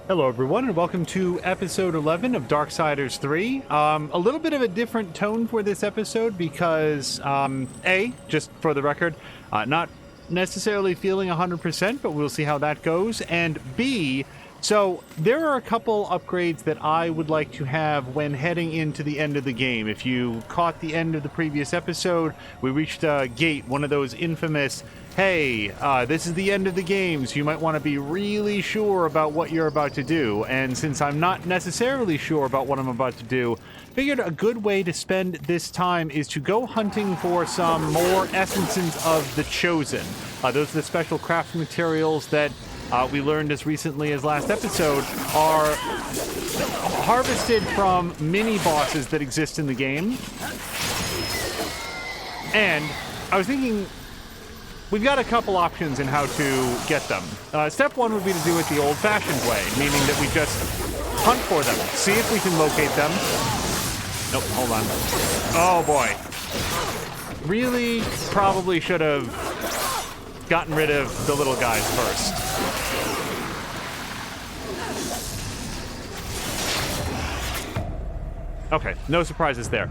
Hello, everyone, and welcome to episode 11 of Darksiders 3. A little bit of a different tone for this episode because, A, just for the record, not necessarily feeling 100%, but we'll see how that goes, and B, so there are a couple upgrades that I would like to have when heading into the end of the game. If you caught the end of the previous episode, we reached a gate, one of those infamous, hey, this is the end of the game, so you might want to be really sure about what you're about to do. And since I'm not necessarily sure about what I'm about to do, figured a good way to spend this time is to go hunting for some more essences of the Chosen. Those are the special crafting materials that we learned as recently as last episode are harvested from mini-bosses that exist in the game. And I was thinking, we've got a couple options in how to get them. Step one would be to do it the old-fashioned way, meaning that we just hunt for them, see if we can locate them. Nope, hold on. Oh boy. Really probably should have gotten rid of the little guys first. Okay, no surprises there.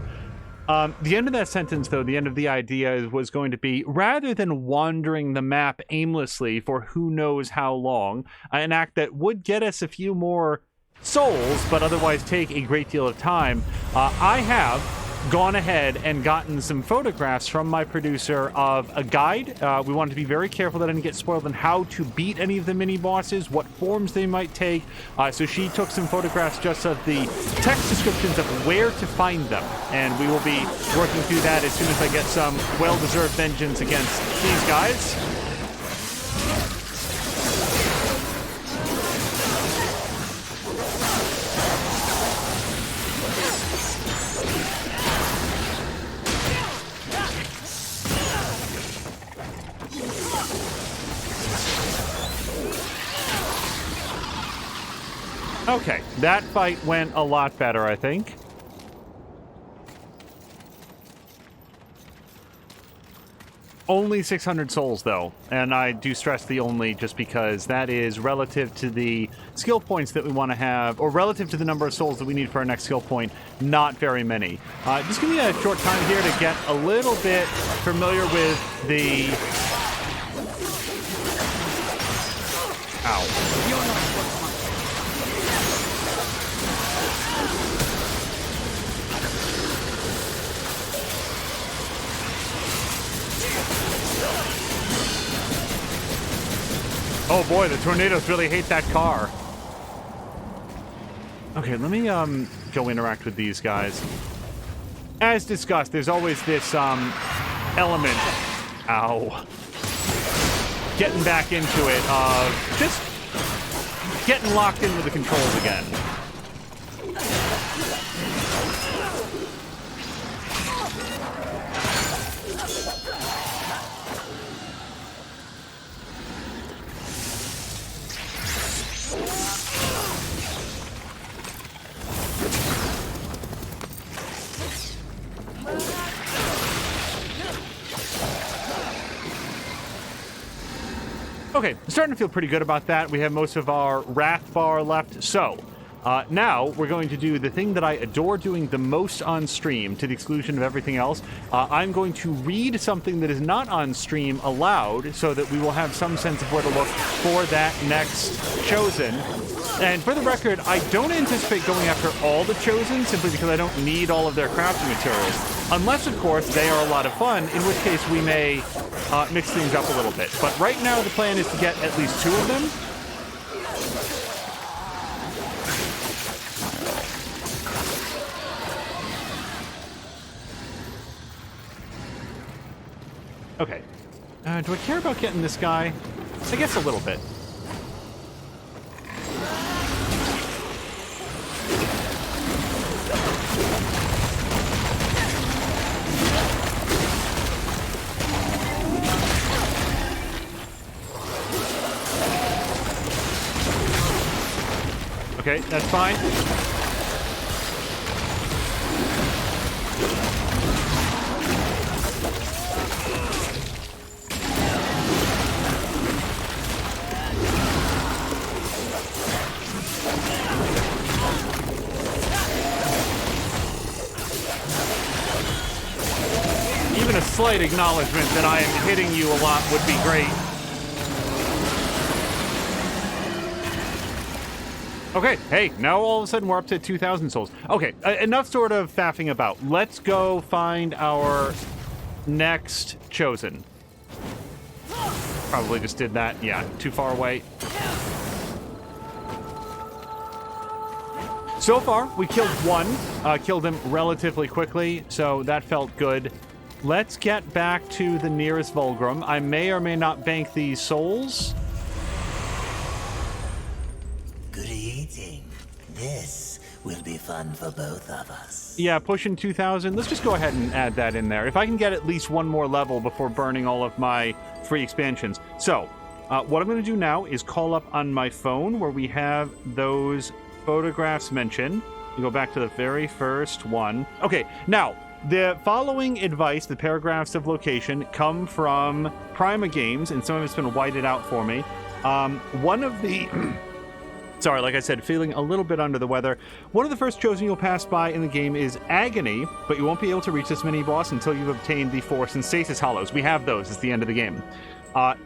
The end of that sentence, though, the end of the idea was going to be, rather than wandering the map aimlessly for who knows how long, an act that would get us a few more souls, but otherwise take a great deal of time, I have gone ahead and gotten some photographs from my producer of a guide. We wanted to be very careful that I didn't get spoiled on how to beat any of the mini-bosses, what forms they might take. So she took some photographs just of the text descriptions of where to find them. And we will be working through that as soon as I get some well-deserved vengeance against these guys. Okay, that fight went a lot better, I think. Only 600 souls, though, and I do stress the only just because that is relative to the skill points that we want to have, or relative to the number of souls that we need for our next skill point, not very many. Just give me a short time here to get a little bit familiar with the... Ow. Oh boy, the tornadoes really hate that car. Okay, let me go interact with these guys. As discussed, there's always this element, ow, getting back into it of just getting locked in with the controls again. Okay, starting to feel pretty good about that. We have most of our Wrath bar left. So, now we're going to do the thing that I adore doing the most on stream, to the exclusion of everything else. I'm going to read something that is not on stream aloud, so that we will have some sense of where to look for that next Chosen. And for the record, I don't anticipate going after all the Chosen, simply because I don't need all of their crafting materials. Unless, of course, they are a lot of fun, in which case we may mix things up a little bit. But right now the plan is to get at least 2 of them. Okay. Do I care about getting this guy? I guess a little bit. Okay, that's fine. slight acknowledgement that I am hitting you a lot would be great. Okay, hey, now all of a sudden we're up to 2,000 souls. Okay, enough sort of faffing about. Let's go find our next chosen. Probably just did that. Yeah, too far away. So far, we killed one. Killed him relatively quickly, so that felt good. Let's get back to the nearest Vulgrim. I may or may not bank these souls. Good eating. This will be fun for both of us. Yeah, pushing 2,000. Let's just go ahead and add that in there. If I can get at least one more level before burning all of my free expansions. So, what I'm going to do now is call up on my phone where we have those photographs mentioned. You go back to the very first one. Okay, now, the following advice, the paragraphs of location, come from Prima Games, and some of it's been whited out for me. One of the... Sorry, like I said, feeling a little bit under the weather. One of the first chosen you'll pass by in the game is Agony, but you won't be able to reach this mini-boss until you've obtained the Force and Stasis Hollows. We have those. It's the end of the game.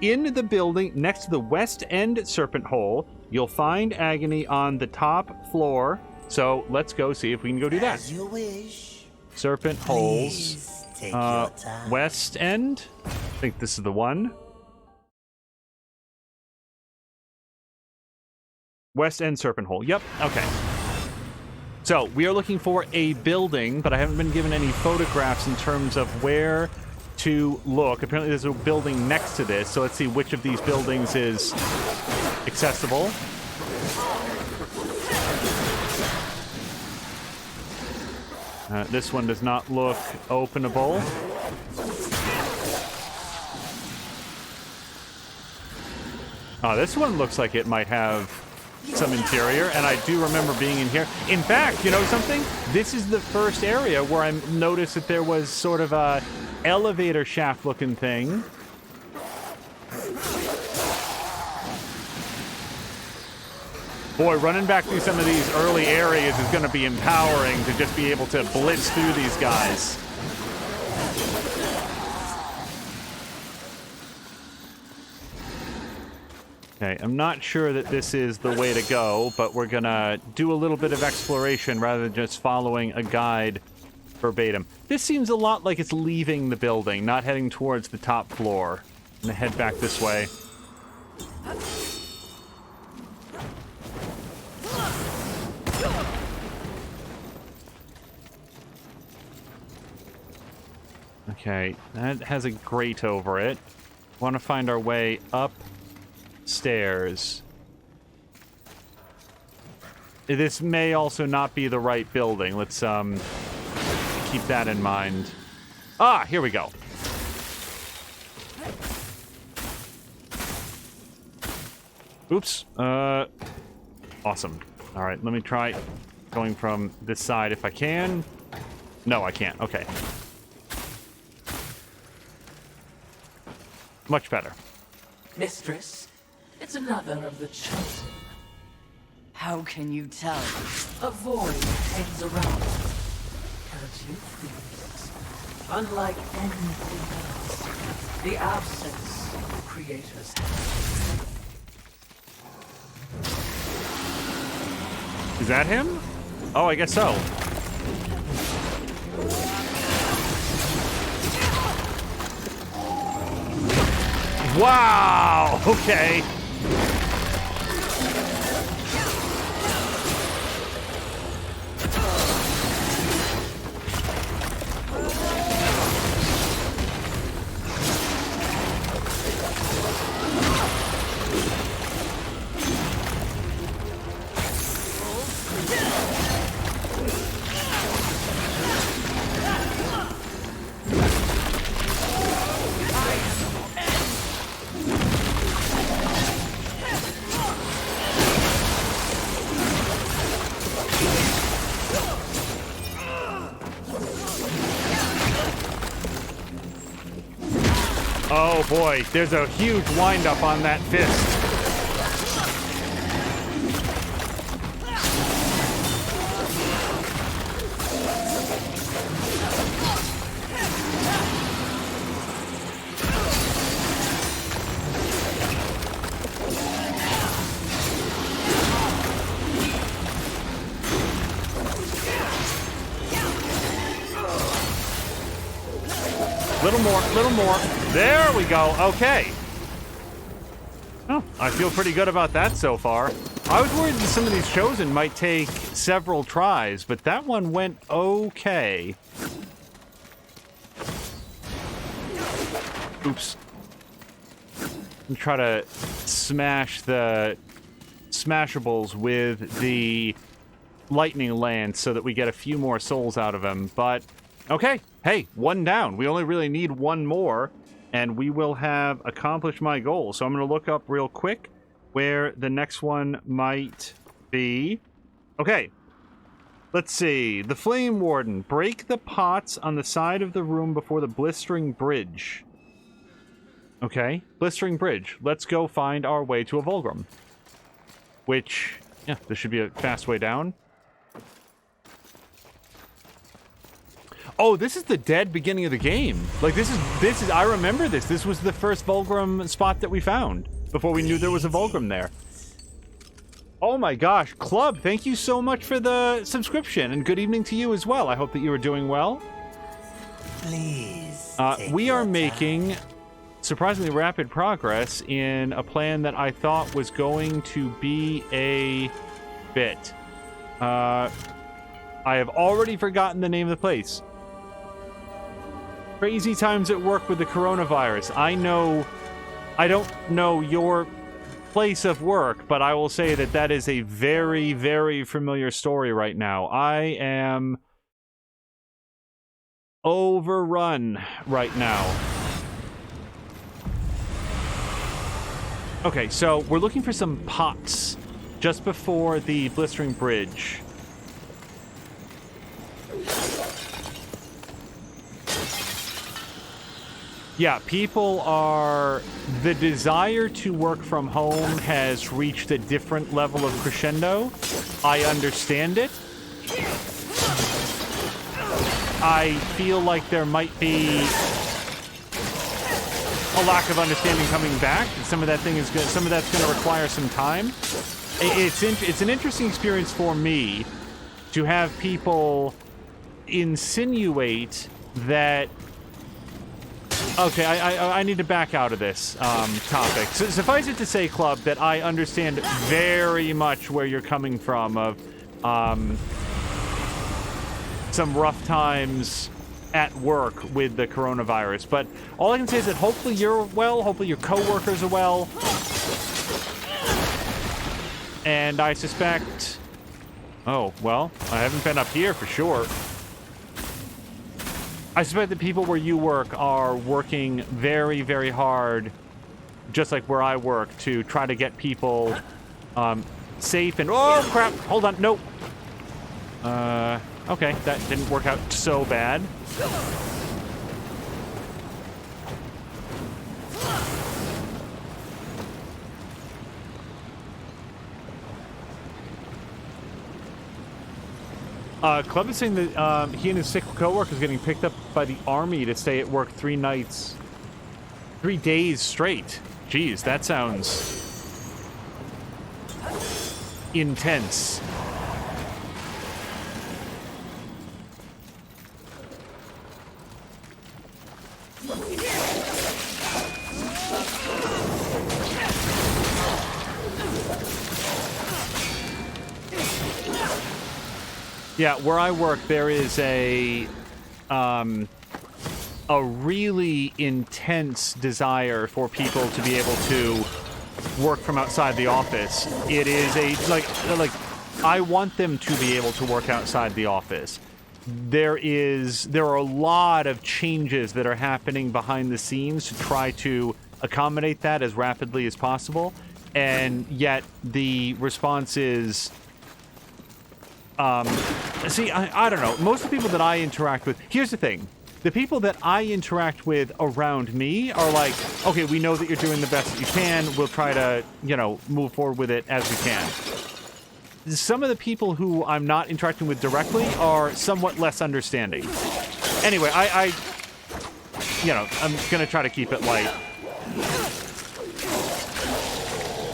In the building next to the West End Serpent Hole, you'll find Agony on the top floor. So let's go see if we can go do that. As you wish. Serpent Please Holes. take your time. West End. I think this is the one. West End Serpent Hole. Yep. Okay. So we are looking for a building, but I haven't been given any photographs in terms of where to look. Apparently there's a building next to this, so let's see which of these buildings is accessible. This one does not look openable. This one looks like it might have some interior, and I do remember being in here. In fact, you know something? This is the first area where I noticed that there was sort of a elevator shaft looking thing. Boy, running back through some of these early areas is going to be empowering to just be able to blitz through these guys. Okay, I'm not sure that this is the way to go, but we're gonna do a little bit of exploration rather than just following a guide verbatim. This seems a lot like it's leaving the building, not heading towards the top floor. I'm gonna head back this way. Okay, that has a grate over it. Want to find our way up stairs. This may also not be the right building. Let's keep that in mind. Ah, here we go. Oops. Awesome. All right, let me try going from this side if I can. No, I can't. Okay. Much better. Mistress, it's another of the chosen. How can you tell? A void hangs around. Can't you feel it? Unlike anything else, the absence of the Creator's hand. Is that him? Oh, I guess so. Wow! Okay. Oh boy, there's a huge wind-up on that fist. Little more, little more. There we go. Okay. Oh, I feel pretty good about that so far. I was worried that some of these chosen might take several tries, but that one went okay. Oops. And try to smash the smashables with the lightning lance so that we get a few more souls out of him. But, okay. Hey, one down. We only really need one more, and we will have accomplished my goal. So I'm going to look up real quick where the next one might be. Okay. Let's see. The Flame Warden. Break the pots on the side of the room before the Blistering Bridge. Okay. Blistering Bridge. Let's go find our way to a Vulgrim. Which, yeah, this should be a fast way down. Oh, this is the dead beginning of the game. Like, this is, I remember this. This was the first Vulgrim spot that we found before we knew there was a Vulgrim there. Oh my gosh, Club, thank you so much for the subscription, and good evening to you as well. I hope that you are doing well. Please. We are making surprisingly rapid progress in a plan that I thought was going to be a bit. I have already forgotten the name of the place. Crazy times at work with the coronavirus. I don't know your place of work, but I will say that that is a very, very familiar story right now. I am overrun right now. Okay, so we're looking for some pots just before the Blistering Bridge. Yeah, people are... The desire to work from home has reached a different level of crescendo. I understand it. I feel like there might be a lack of understanding coming back. Some of that thing is good. Some of that's going to require some time. It's an interesting experience for me to have people insinuate that. Okay, I need to back out of this topic. So suffice it to say, Club, that I understand very much where you're coming from of some rough times at work with the coronavirus. But all I can say is that hopefully you're well, hopefully your coworkers are well. And I suspect... Oh, well, I haven't been up here for sure. I suspect that people where you work are working very, very hard, just like where I work, to try to get people safe and... Oh, crap! Hold on, nope. Okay, that didn't work out so bad. Club is saying that he and his sick co-worker is getting picked up by the army to stay at work 3 days straight. Jeez, that sounds intense. Yeah, where I work, there is a really intense desire for people to be able to work from outside the office. It is like I want them to be able to work outside the office. There are a lot of changes that are happening behind the scenes to try to accommodate that as rapidly as possible, and yet the response is... see, I don't know. Most of the people that I interact with... Here's the thing. The people that I interact with around me are like, okay, we know that you're doing the best that you can. We'll try to, move forward with it as we can. Some of the people who I'm not interacting with directly are somewhat less understanding. Anyway, I'm going to try to keep it light.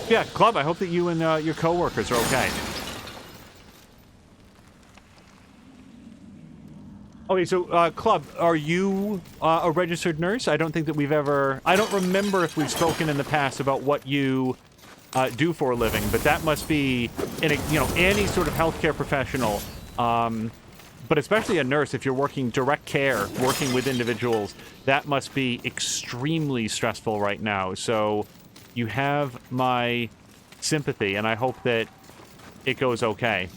Yeah, Club, I hope that you and your coworkers are okay. Okay, so Club, are you a registered nurse? I don't think that we've ever. I don't remember if we've spoken in the past about what you do for a living, but that must be, any sort of healthcare professional, but especially a nurse. If you're working direct care, working with individuals, that must be extremely stressful right now. So you have my sympathy, and I hope that it goes okay.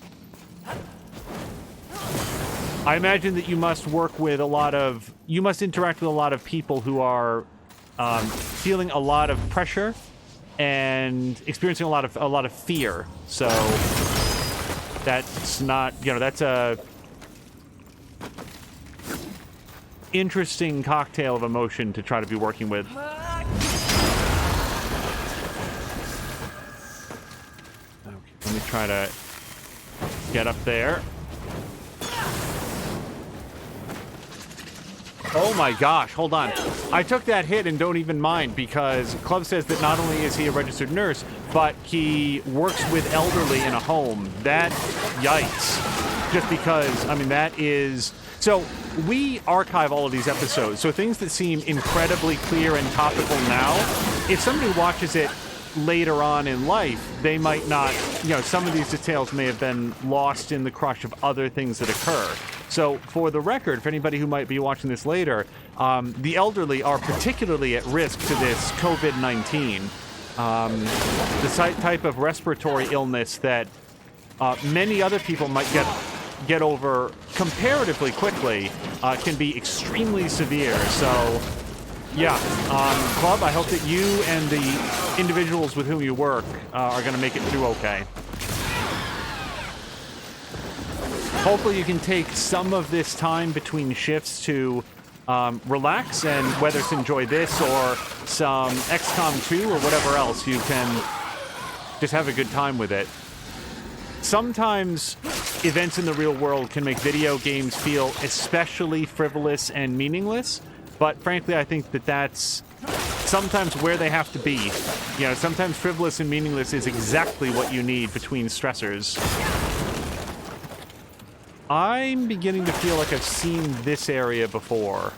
I imagine that you must interact with a lot of people who are feeling a lot of pressure and experiencing a lot of fear. So that's not, that's a interesting cocktail of emotion to try to be working with. Okay, let me try to get up there. Oh my gosh, hold on. I took that hit and don't even mind, because Club says that not only is he a registered nurse, but he works with elderly in a home. That, yikes. Just because, that is... So, we archive all of these episodes, so things that seem incredibly clear and topical now, if somebody watches it later on in life, they might not, some of these details may have been lost in the crush of other things that occur. So, for the record, for anybody who might be watching this later, the elderly are particularly at risk to this COVID-19. The type of respiratory illness that many other people might get over comparatively quickly can be extremely severe. So, yeah, Club, I hope that you and the individuals with whom you work are going to make it through okay. Hopefully you can take some of this time between shifts to relax, and whether it's enjoy this or some XCOM 2 or whatever else, you can just have a good time with it. Sometimes events in the real world can make video games feel especially frivolous and meaningless, but frankly I think that that's sometimes where they have to be. Sometimes frivolous and meaningless is exactly what you need between stressors. I'm beginning to feel like I've seen this area before.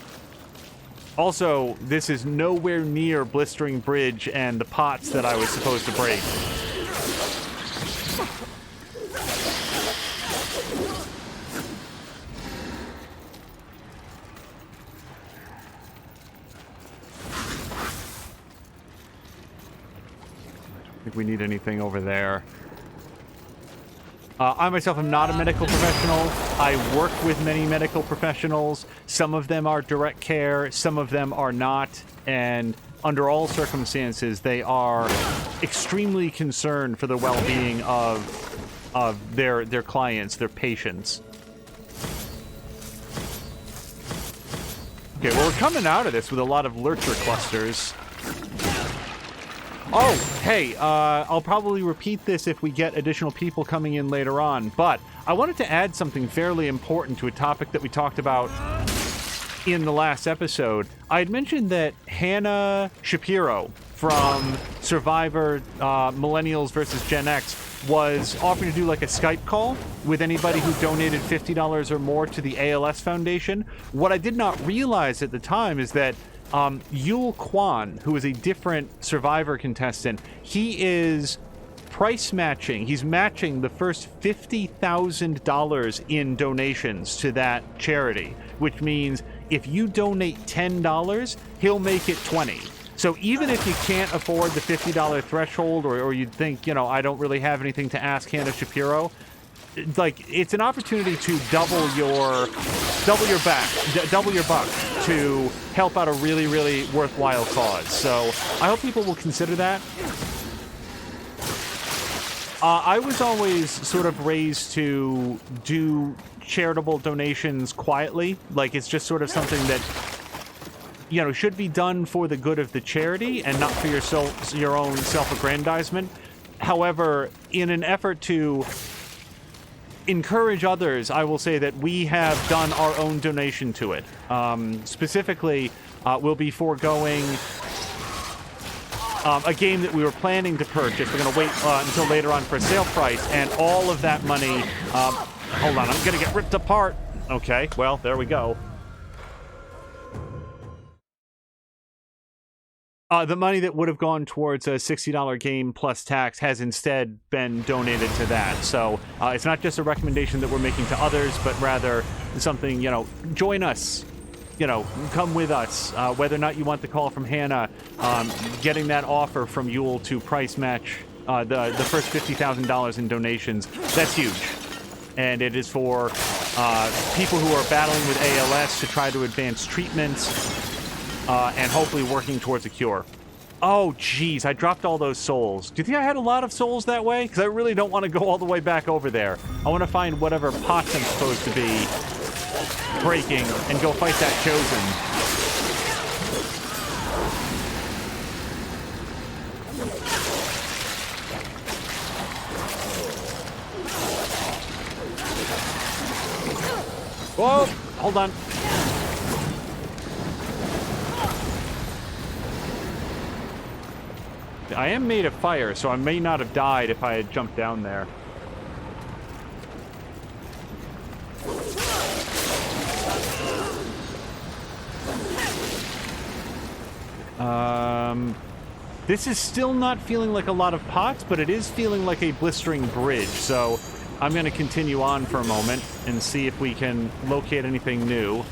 Also, this is nowhere near Blistering Bridge and the pots that I was supposed to break. I don't think we need anything over there. I myself am not a medical professional. I work with many medical professionals. Some of them are direct care, some of them are not, and under all circumstances, they are extremely concerned for the well-being of their clients, their patients. Okay, well, we're coming out of this with a lot of lurcher clusters. Oh, hey, I'll probably repeat this if we get additional people coming in later on, but I wanted to add something fairly important to a topic that we talked about in the last episode. I had mentioned that Hannah Shapiro from Survivor Millennials vs. Gen X was offering to do like a Skype call with anybody who donated $50 or more to the ALS Foundation. What I did not realize at the time is that Yul Kwan, who is a different Survivor contestant, he is price matching. He's matching the first $50,000 in donations to that charity, which means if you donate $10, he'll make it $20. So even if you can't afford the $50 threshold, or you think, I don't really have anything to ask Hannah Shapiro, it's an opportunity to double your buck to help out a really, really worthwhile cause. So I hope people will consider that. I was always sort of raised to do charitable donations quietly. It's just sort of something that, should be done for the good of the charity and not for your own self-aggrandizement. However, in an effort to encourage others, I will say that we have done our own donation to it. Specifically, we'll be foregoing a game that we were planning to purchase. We're going to wait until later on for a sale price, and all of that money... hold on, I'm going to get ripped apart. Okay, well, there we go. The money that would have gone towards a $60 game plus tax has instead been donated to that. So it's not just a recommendation that we're making to others, but rather something, join us. Come with us. Whether or not you want the call from Hannah, getting that offer from Yule to price match the first $50,000 in donations, that's huge. And it is for people who are battling with ALS to try to advance treatments. And hopefully working towards a cure. Oh, jeez, I dropped all those souls. Do you think I had a lot of souls that way? Because I really don't want to go all the way back over there. I want to find whatever pots I'm supposed to be breaking and go fight that Chosen. Whoa, hold on. I am made of fire, so I may not have died if I had jumped down there. This is still not feeling like a lot of pots, but it is feeling like a blistering bridge, so I'm going to continue on for a moment and see if we can locate anything new.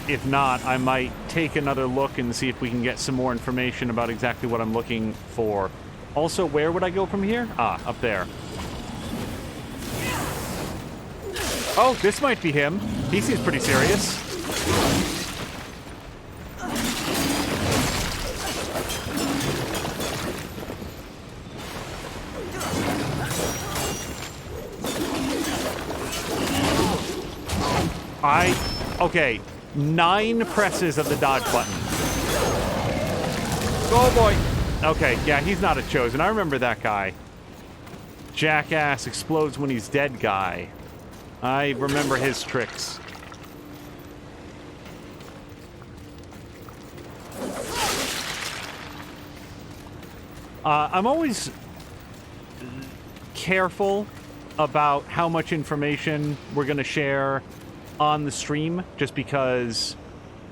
If not, I might take another look and see if we can get some more information about exactly what I'm looking for. Also, where would I go from here? Ah, up there. Oh, this might be him. He seems pretty serious. Okay. 9 presses of the dodge button. Oh boy. Okay, yeah, he's not a Chosen. I remember that guy. Jackass explodes when he's dead guy. I remember his tricks. I'm always careful about how much information we're going to share on the stream, just because,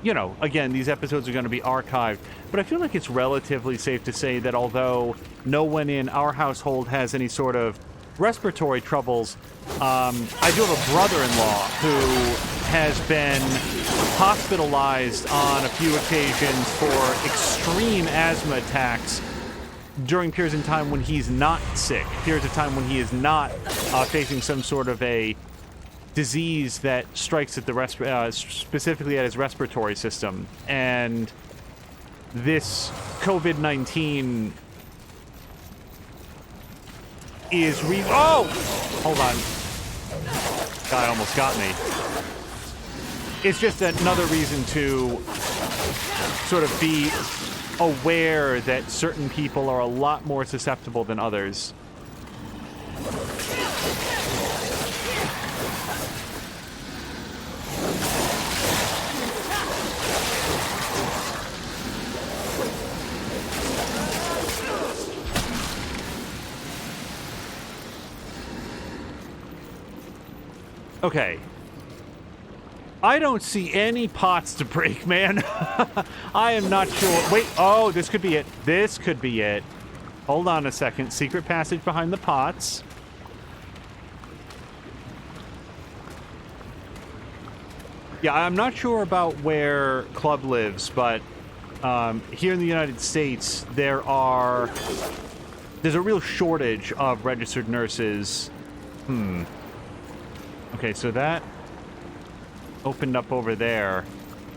again, these episodes are going to be archived. But I feel like it's relatively safe to say that although no one in our household has any sort of respiratory troubles, I do have a brother-in-law who has been hospitalized on a few occasions for extreme asthma attacks during periods in time when he's not sick, periods of time when he is not facing some sort of a disease that strikes at the specifically at his respiratory system. And this COVID-19 is oh! Hold on. Guy almost got me. It's just another reason to sort of be aware that certain people are a lot more susceptible than others. Okay. I don't see any pots to break, man. I am not sure. Wait, oh, this could be it. This could be it. Hold on a second. Secret passage behind the pots. Yeah, I'm not sure about where Club lives, but here in the United States, there's a real shortage of registered nurses. Okay, so that opened up over there.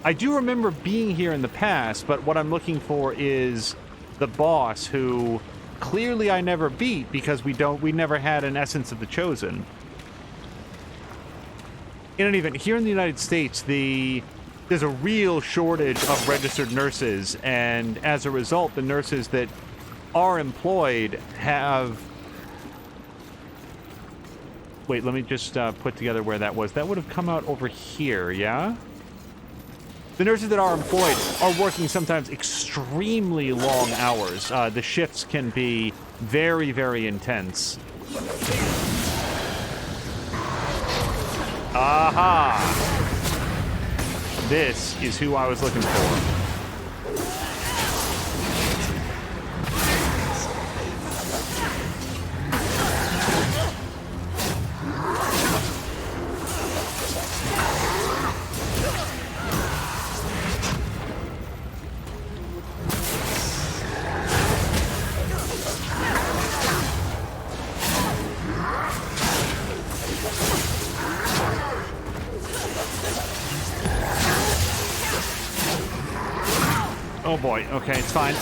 I do remember being here in the past, but what I'm looking for is the boss, who clearly I never beat because we never had an Essence of the Chosen. In any event, here in the United States, there's a real shortage of registered nurses, and as a result, the nurses that are employed have... Wait, let me just put together where that was. That would have come out over here, yeah? The nurses that are employed are working sometimes extremely long hours. The shifts can be very, very intense. Aha! This is who I was looking for. Oh boy, okay, it's fine.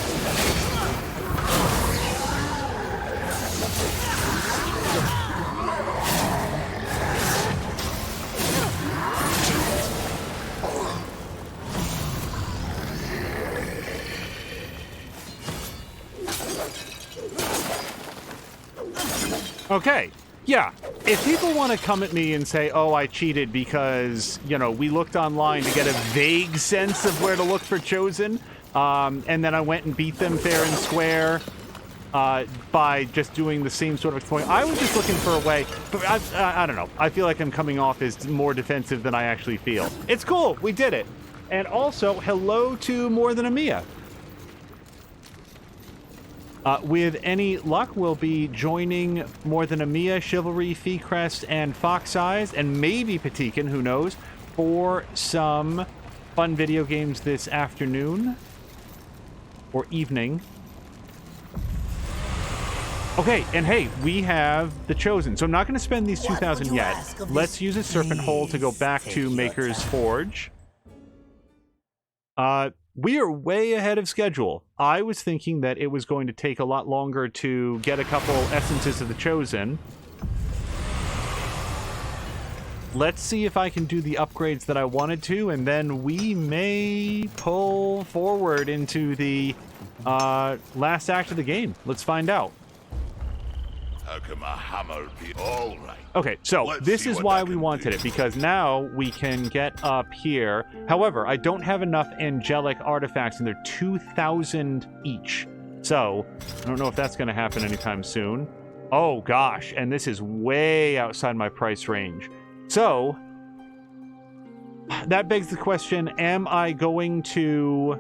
Okay, yeah. If people want to come at me and say, oh, I cheated because, you know, we looked online to get a vague sense of where to look for Chosen, and then I went and beat them fair and square by just doing the same sort of exploit. I was just looking for a way, but I don't know. I feel like I'm coming off as more defensive than I actually feel. It's cool. We did it. And also, hello to More Than a Mia. With any luck, we'll be joining More Than a Mia, Chivalry, Feecrest, and Fox Eyes, and maybe Patikin, who knows, for some fun video games this afternoon or evening. Okay, and hey, we have the Chosen. So I'm not going to spend these 2,000 yet. Let's use a Serpent Hole to go back to Maker's Forge. We are way ahead of schedule. I was thinking that it was going to take a lot longer to get a couple essences of the Chosen. Let's see if I can do the upgrades that I wanted to, and then we may pull forward into the last act of the game. Let's find out. How come a hammer be all right? Okay, so Let's this see is what why that we can wanted do. it, because now we can get up here. However, I don't have enough angelic artifacts, and they're 2,000 each. So, I don't know if that's going to happen anytime soon. Oh, gosh, and this is way outside my price range. So, that begs the question, am I going to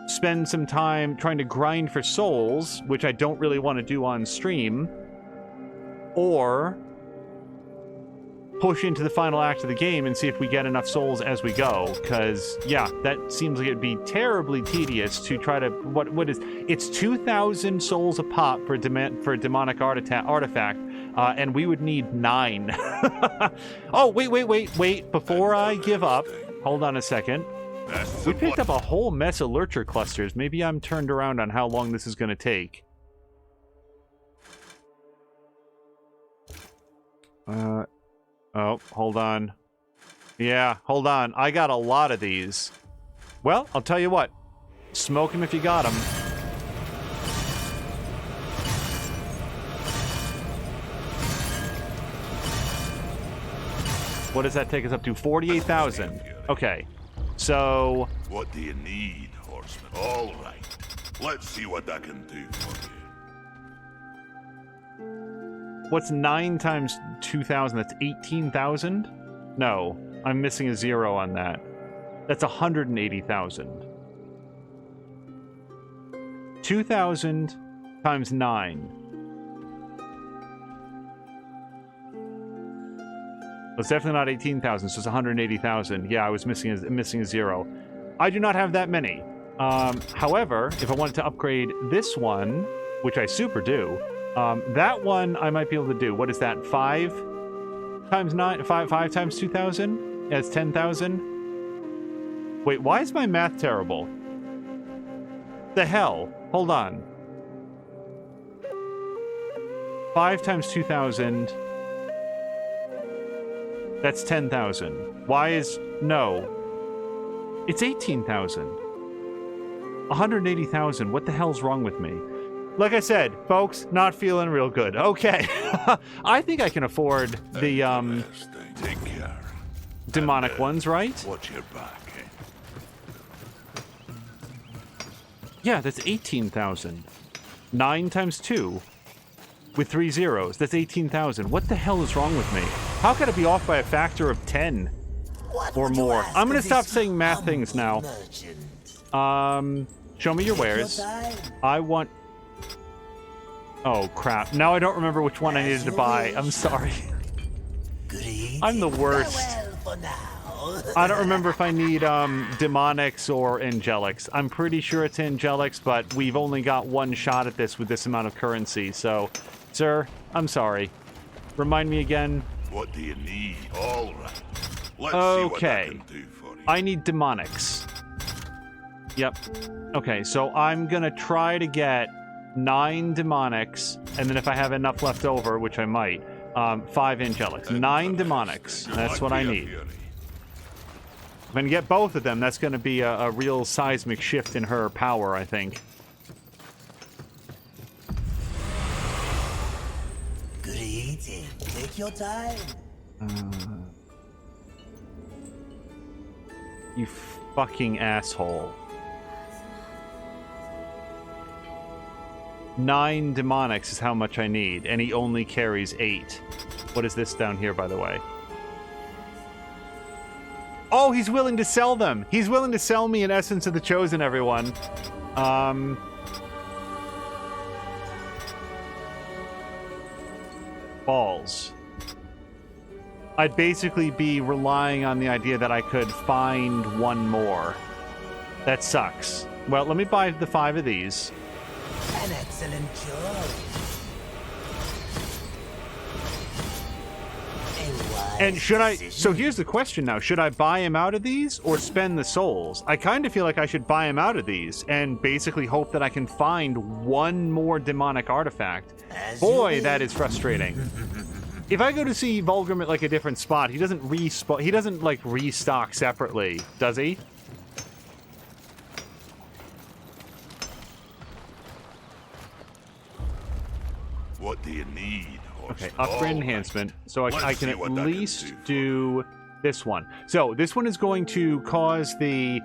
spend some time trying to grind for souls, which I don't really want to do on stream, or push into the final act of the game and see if we get enough souls as we go? Because, yeah, that seems like it'd be terribly tedious to try to... What is... It's 2,000 souls a pop for a demonic artifact, and we would need 9. Oh, wait. Before I give up, hold on a second. We picked up a whole mess of lurcher clusters. Maybe I'm turned around on how long this is going to take. Oh, hold on. Yeah, hold on. I got a lot of these. Well, I'll tell you what. Smoke them if you got them. What does that take us up to? 48,000. Okay. So... What do you need, horseman? All right. Let's see what I can do for you. What's 9 times 2,000? That's 18,000? No, I'm missing a 0 on that. That's 180,000. 2,000 times 9. It's definitely not 18,000, so it's 180,000. Yeah, I was missing a 0. I do not have that many. However, if I wanted to upgrade this one, which I super do, that one I might be able to do. What is that? 5 times 9? 5 times 2,000? Yeah, it's 10,000. Wait, why is my math terrible? The hell? Hold on. 5 times 2,000. That's 10,000. Why is... No. It's 18,000. 180,000. What the hell's wrong with me? Like I said, folks, not feeling real good. Okay. I think I can afford the, Take care. demonic ones, right? Watch your back, eh? Yeah, that's 18,000. 9 times 2 with 3 zeros. That's 18,000. What the hell is wrong with me? How could it be off by a factor of 10 What or would you more? ask I'm gonna of stop this saying math things now. merchant? Show me your Take wares. time. I want... Oh, crap. Now I don't remember which one I needed to buy. I'm sorry. Good evening. I'm the worst. Farewell for now. I don't remember if I need demonics or angelics. I'm pretty sure it's angelics, but we've only got one shot at this with this amount of currency. So, sir, I'm sorry. Remind me again. What do you need? All right. Let's Okay. see what I can do for you. I need demonics. Yep. Okay, so I'm gonna try to get 9 demonics, and then if I have enough left over, which I might, 5 angelics. 9 demonics. That's what I need. If I can get both of them, that's going to be a real seismic shift in her power, I think. Good eating. Take your time. You fucking asshole. 9 demonics is how much I need, and he only carries 8. What is this down here, by the way? Oh, he's willing to sell them. He's willing to sell me an Essence of the Chosen, everyone. Balls. I'd basically be relying on the idea that I could find one more. That sucks. Well, let me buy the 5 of these. An excellent choice. And should I... So here's the question now. Should I buy him out of these or spend the souls? I kind of feel like I should buy him out of these and basically hope that I can find one more demonic artifact. Boy, that is frustrating. If I go to see Vulgrim at like a different spot, he doesn't he doesn't like restock separately, does he? What do you need? Okay, upgrade enhancement. So I can at least do this one. So this one is going to cause the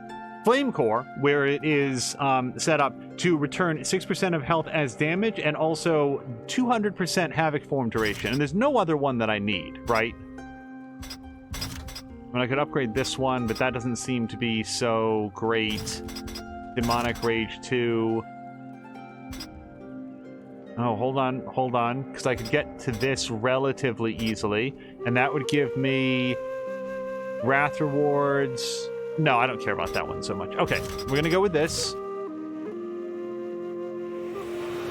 Flame Core, where it is set up to return 6% of health as damage and also 200% Havoc form duration. And there's no other one that I need, right? I mean, I could upgrade this one, but that doesn't seem to be so great. Demonic Rage 2. Oh, hold on, because I could get to this relatively easily, and that would give me Wrath rewards. No, I don't care about that one so much. Okay, we're gonna go with this.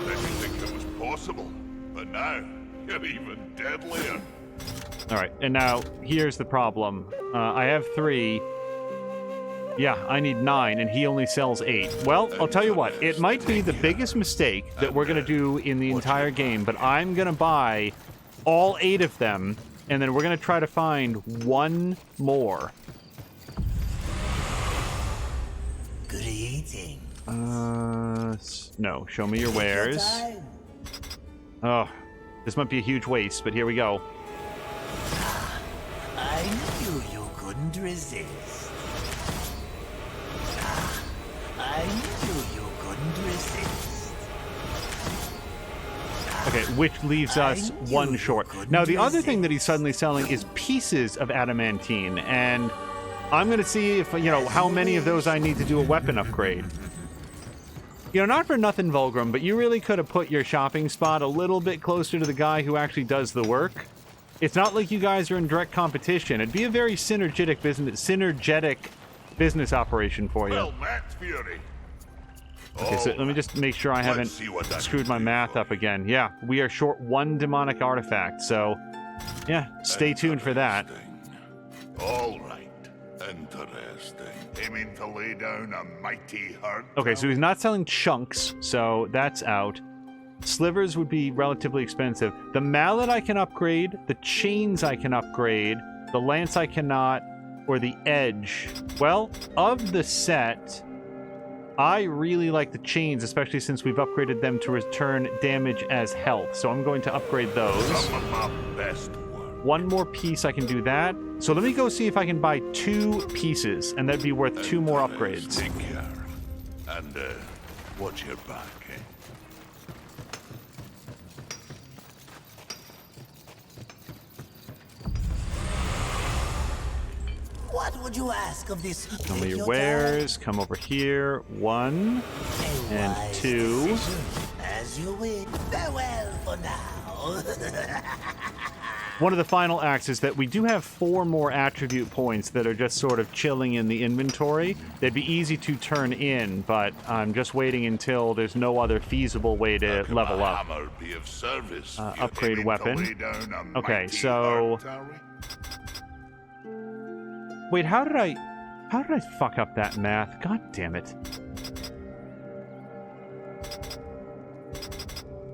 Didn't think it was possible, but now you're even deadlier. All right, and now here's the problem. I have 3. Yeah, I need 9, and he only sells 8. Well, I'll tell you what. It might be the biggest mistake that we're going to do in the entire game, but I'm going to buy all 8 of them, and then we're going to try to find one more. Good eating. No, show me your wares. Oh, this might be a huge waste, but here we go. I knew you couldn't resist. I knew you couldn't resist. Okay, which leaves us one short. Now, the other thing that he's suddenly selling is pieces of adamantine, and I'm going to see if, you know, how many of those I need to do a weapon upgrade. You know, not for nothing, Vulgrim, but you really could have put your shopping spot a little bit closer to the guy who actually does the work. It's not like you guys are in direct competition. It'd be a very synergetic business operation for you. Well met, Fury. Okay, so let me just make sure I haven't screwed my math up again. Yeah, we are short 1 demonic artifact, so yeah, stay tuned for that. All right, interesting. Aiming to lay down a mighty hurt. Okay, so he's not selling chunks, so that's out. Slivers would be relatively expensive. The mallet I can upgrade, the chains I can upgrade, the lance I cannot, or the edge. Well, of the set, I really like the chains, especially since we've upgraded them to return damage as health. So I'm going to upgrade those. Some of my best work. One more piece, I can do that. So let me go see if I can buy 2 pieces, and that'd be worth 2 more upgrades. Take care. And Watch your back, eh? What would you ask of this? Show me your wares. Come over here. 1 and 2. As you wish. Farewell for now. One of the final acts is that we do have 4 more attribute points that are just sort of chilling in the inventory. They'd be easy to turn in, but I'm just waiting until there's no other feasible way to level up. Hammer be of service. Upgrade weapon. Okay, so... Wait, how did I fuck up that math? God damn it.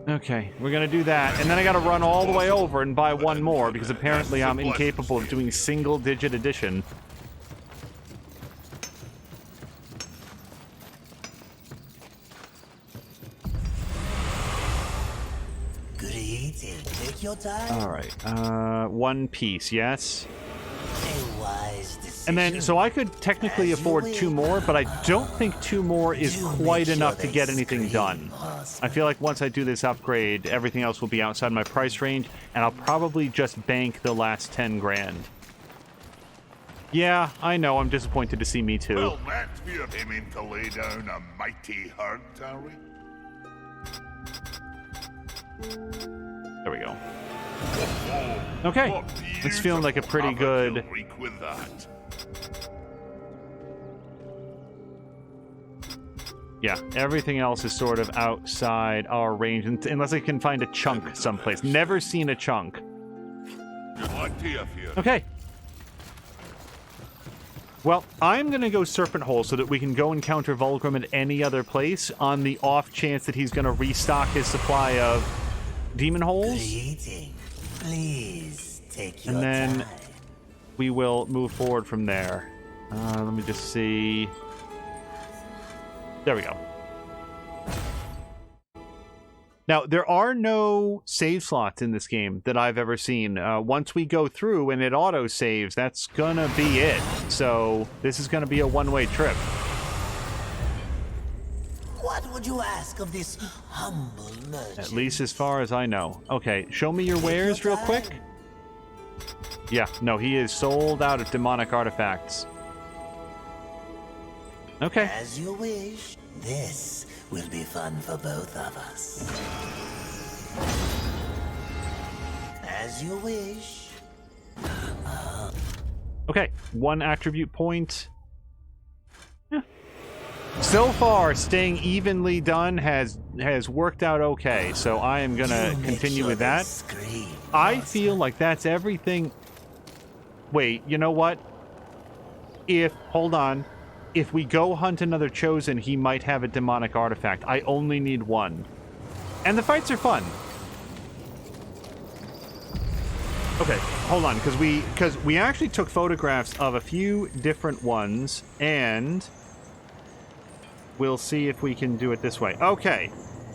Okay, we're gonna do that, and then I gotta run all the way over and buy 1 more, because apparently I'm incapable of doing single-digit addition. Good eating. Take your time. Alright, 1 piece, yes? A wise decision. And then, so I could technically afford 2 more, but I don't think 2 more is quite enough to get anything done. I feel like once I do this upgrade, everything else will be outside my price range, and I'll probably just bank the last 10 grand. Yeah, I know, I'm disappointed to see me too. Well, that's we're aiming to lay down a mighty herd, are we? There we go. Okay, it's feeling like a pretty good... With that. Yeah, everything else is sort of outside our range, unless I can find a chunk someplace. Never seen a chunk. Okay. Well, I'm going to go Serpent Hole so that we can go encounter Vulgrim at any other place on the off chance that he's going to restock his supply of Demon Holes. Please take your And then time. we will move forward from there. Let me just see... There we go. Now, there are no save slots in this game that I've ever seen. Once we go through and it auto-saves, that's gonna be it. So, this is gonna be a one-way trip. What would you ask of this humble merchant? At least as far as I know. Okay, show me your wares real quick. Yeah, no, he is sold out of demonic artifacts. Okay. As you wish. This will be fun for both of us. As you wish. Okay, 1 attribute point. Yeah. So far, staying evenly done has worked out okay, so I am gonna continue with that. I feel like that's everything. Wait, you know what? Hold on. If we go hunt another Chosen, he might have a demonic artifact. I only need 1. And the fights are fun. Okay, hold on, because we actually took photographs of a few different ones, and we'll see if we can do it this way. Okay,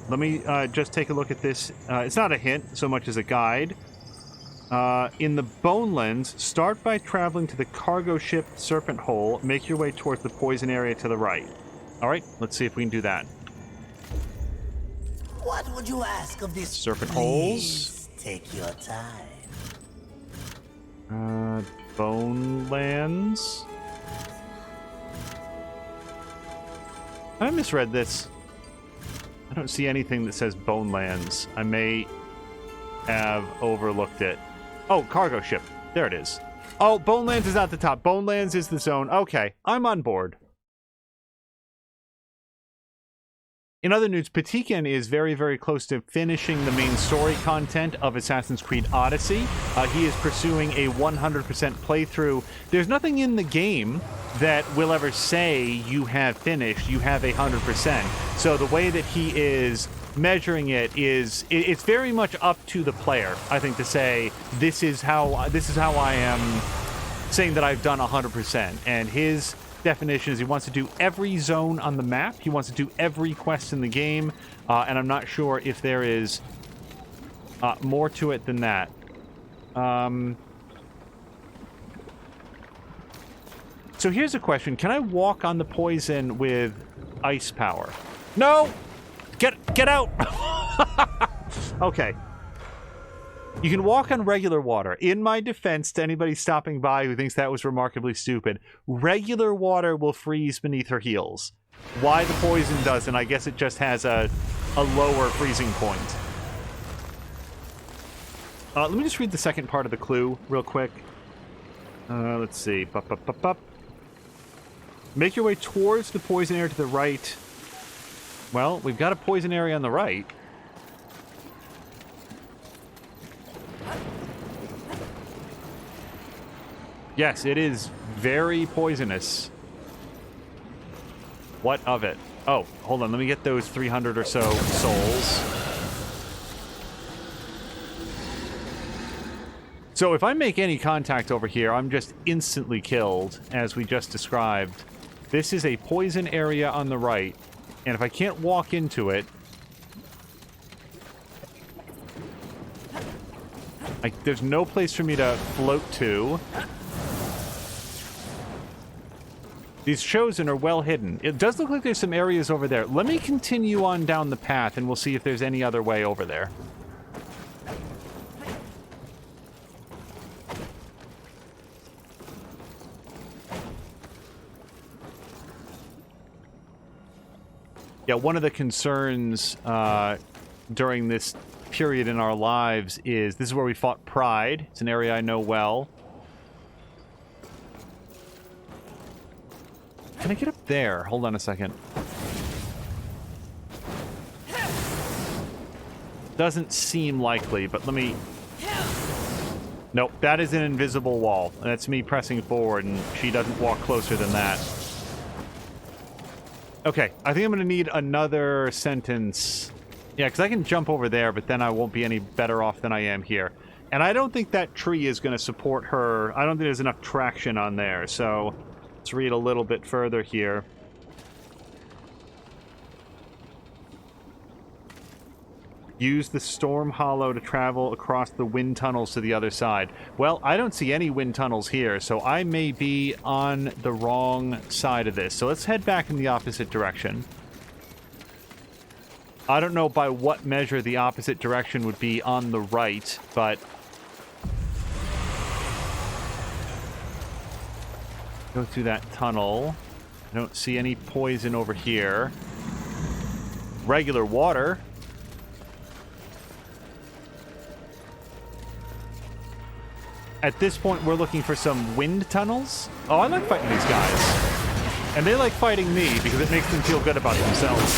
let me just take a look at this. It's not a hint so much as a guide. In the Bone Lens, start by traveling to the cargo ship Serpent Hole. Make your way towards the poison area to the right. Alright, let's see if we can do that. What would you ask of this? Serpent Please Holes. Take your time. Bone Lands. I misread this. I don't see anything that says Bone Lands. I may have overlooked it. Oh, cargo ship. There it is. Oh, Bone Lands is at the top. Bone Lands is the zone. Okay, I'm on board. In other news, Patikan is very, very close to finishing the main story content of Assassin's Creed Odyssey. He is pursuing a 100% playthrough. There's nothing in the game that will ever say you have finished, you have 100%. So the way that he is measuring it is, it's very much up to the player, I think, to say this is how I am saying that I've done 100%. And his definition is he wants to do every zone on the map. He wants to do every quest in the game, and I'm not sure if there is more to it than that. So here's a question: can I walk on the poison with ice power? No! Get out! Okay. You can walk on regular water. In my defense, to anybody stopping by who thinks that was remarkably stupid, regular water will freeze beneath her heels. Why the poison doesn't, I guess it just has a lower freezing point. Let me just read the second part of the clue real quick. Let's see. Bup, bup, bup, bup. Make your way towards the poison area to the right. Well, we've got a poison area on the right. Yes, it is very poisonous. What of it? Oh, hold on. Let me get those 300 or so souls. So if I make any contact over here, I'm just instantly killed, as we just described. This is a poison area on the right, and if I can't walk into it... there's no place for me to float to. These Chosen are well hidden. It does look like there's some areas over there. Let me continue on down the path, and we'll see if there's any other way over there. Yeah, one of the concerns during this period in our lives is this is where we fought Pride. It's an area I know well. Can I get up there? Hold on a second. Doesn't seem likely, but let me... Nope, that is an invisible wall. And that's me pressing forward, and she doesn't walk closer than that. Okay, I think I'm going to need another sentence. Yeah, because I can jump over there, but then I won't be any better off than I am here. And I don't think that tree is going to support her. I don't think there's enough traction on there, so let's read a little bit further here. Use the storm hollow to travel across the wind tunnels to the other side. Well, I don't see any wind tunnels here, so I may be on the wrong side of this. So let's head back in the opposite direction. I don't know by what measure the opposite direction would be on the right, but... Go through that tunnel. I don't see any poison over here. Regular water. At this point, we're looking for some wind tunnels. Oh, I like fighting these guys. And they like fighting me because it makes them feel good about themselves.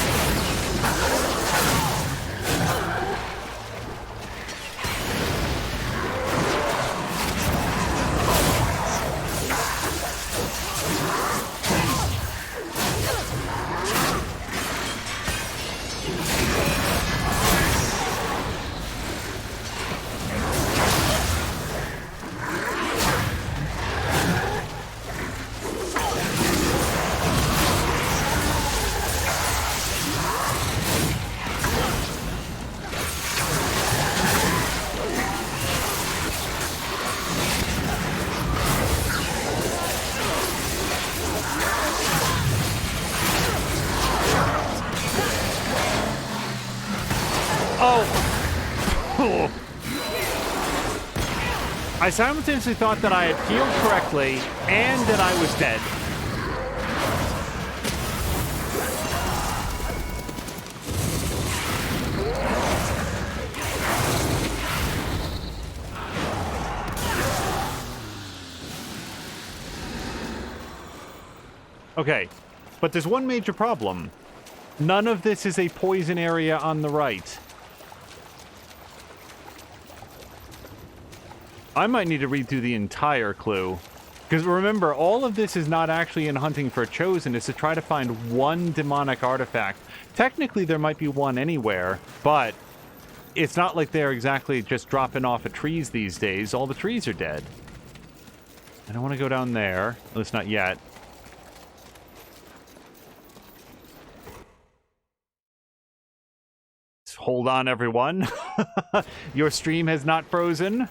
I simultaneously thought that I had healed correctly and that I was dead. Okay, but there's one major problem. None of this is a poison area on the right. I might need to read through the entire clue. Because remember, all of this is not actually in hunting for Chosen, it's to try to find one demonic artifact. Technically, there might be one anywhere, but it's not like they're exactly just dropping off of trees these days. All the trees are dead. I don't want to go down there. At least not yet. Hold on, everyone. Your stream has not frozen.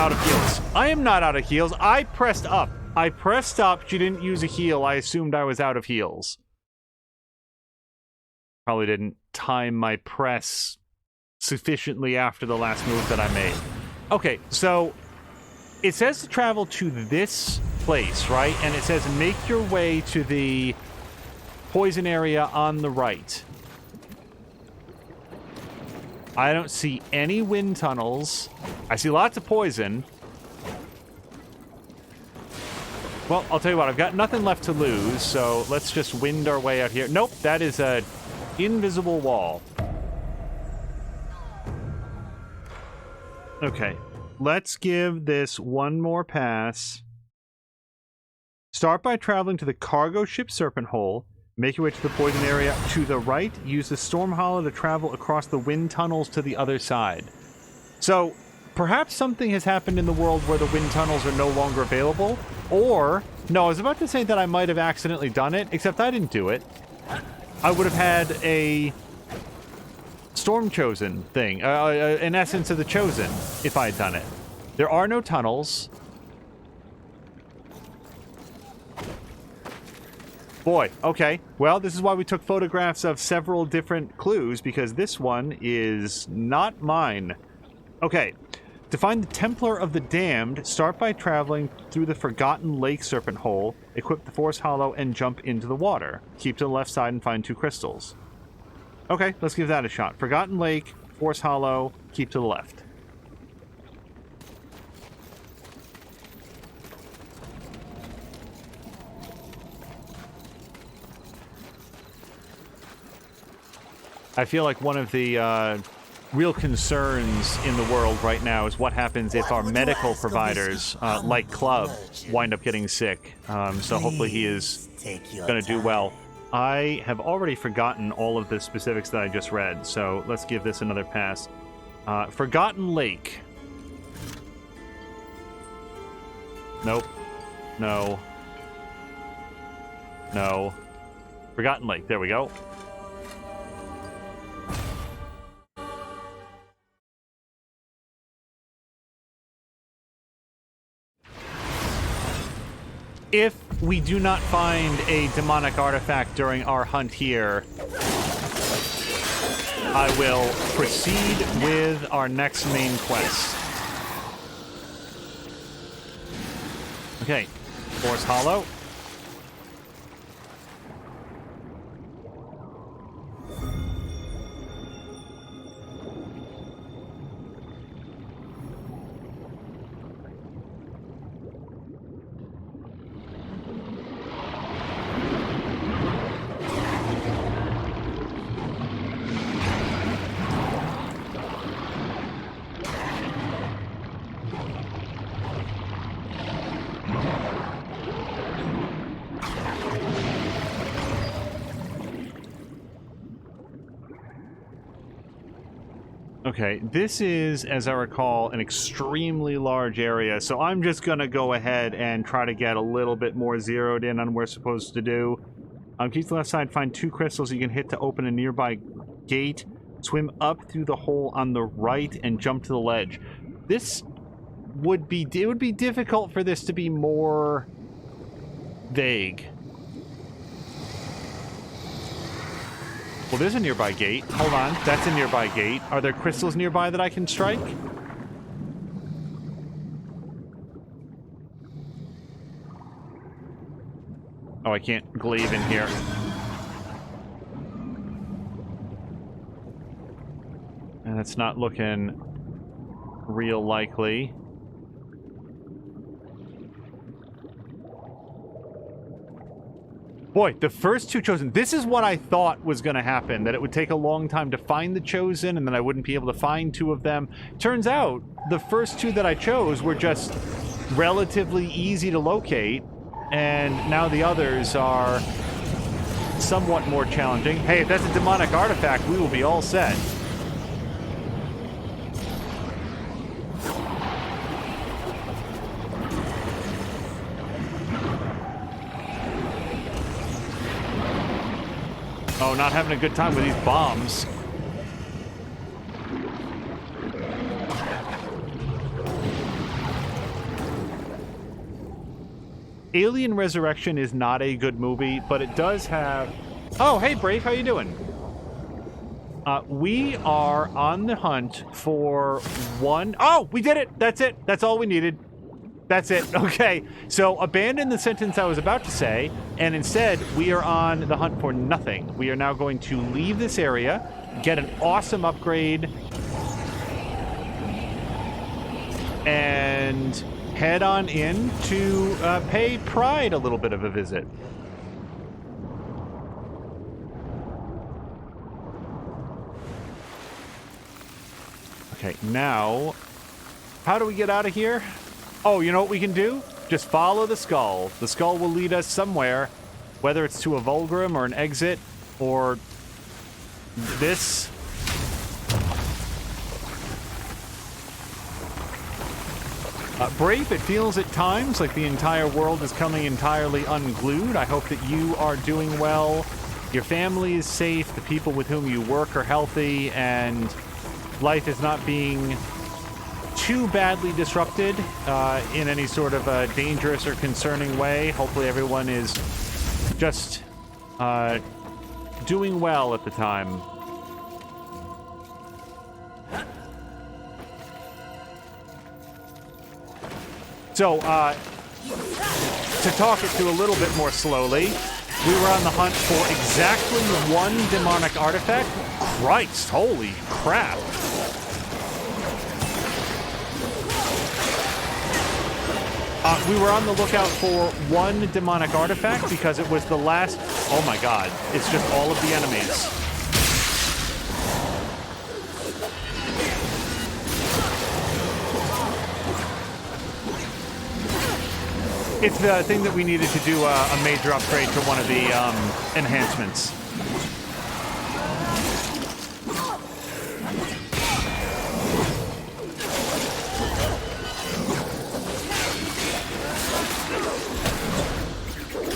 out of heals. I am not out of heals. I pressed up. I pressed up. She didn't use a heal. I assumed I was out of heals. Probably didn't time my press sufficiently after the last move that I made. Okay, so it says to travel to this place, right? And it says make your way to the poison area on the right. I don't see any wind tunnels. I see lots of poison. Well, I'll tell you what, I've got nothing left to lose, so let's just wind our way out here. Nope, that is a invisible wall. Okay, let's give this one more pass. Start by traveling to the cargo ship Serpent Hole. Make your way to the poison area to the right. Use the Storm Hollow to travel across the wind tunnels to the other side. So, perhaps something has happened in the world where the wind tunnels are no longer available. Or, no, I was about to say that I might have accidentally done it, except I didn't do it. I would have had a Storm Chosen thing, an essence of the Chosen, if I had done it. There are no tunnels. Boy, okay. Well, this is why we took photographs of several different clues, because this one is not mine. Okay. To find the Templar of the Damned, start by traveling through the Forgotten Lake Serpent Hole, equip the Force Hollow, and jump into the water. Keep to the left side and find 2 crystals. Okay, let's give that a shot. Forgotten Lake, Force Hollow, keep to the left. I feel like one of the real concerns in the world right now is what happens if our medical providers, like Club, wind up getting sick. So hopefully he is going to do well. I have already forgotten all of the specifics that I just read, so let's give this another pass. Forgotten Lake. Nope. No. No. Forgotten Lake. There we go. If we do not find a demonic artifact during our hunt here, I will proceed with our next main quest. Okay, Force Hollow. Okay, this is, as I recall, an extremely large area, so I'm just gonna go ahead and try to get a little bit more zeroed in on what we're supposed to do. Keep to the left side, find 2 crystals you can hit to open a nearby gate, swim up through the hole on the right, and jump to the ledge. This would be, it would be difficult for this to be more vague. Well, there's a nearby gate. Hold on. That's a nearby gate. Are there crystals nearby that I can strike? Oh, I can't glaive in here. And it's not looking real likely. Boy, the first 2 chosen. This is what I thought was going to happen, that it would take a long time to find the chosen, and then I wouldn't be able to find 2 of them. Turns out, the first 2 that I chose were just relatively easy to locate, and now the others are somewhat more challenging. Hey, if that's a demonic artifact, we will be all set. Oh, not having a good time with these bombs. Alien Resurrection is not a good movie, but it does have... Oh, hey, Brave, how you doing? We are on the hunt for one... Oh, we did it! That's it! That's all we needed. That's it. Okay, so abandon the sentence I was about to say, and instead, we are on the hunt for nothing. We are now going to leave this area, get an awesome upgrade, and head on in to pay Pride a little bit of a visit. Okay, now, how do we get out of here? Oh, you know what we can do? Just follow the skull. The skull will lead us somewhere, whether it's to a Vulgrim or an exit, or this. Brave, it feels at times like the entire world is coming entirely unglued. I hope that you are doing well, your family is safe, the people with whom you work are healthy, and life is not being too badly disrupted in any sort of a dangerous or concerning way. Hopefully everyone is just doing well at the time. So, to talk it through a little bit more slowly, we were on the hunt for exactly one demonic artifact. Christ, holy crap. We were on the lookout for one demonic artifact because it was the last... Oh my god, it's just all of the enemies. It's the thing that we needed to do a major upgrade to one of the enhancements.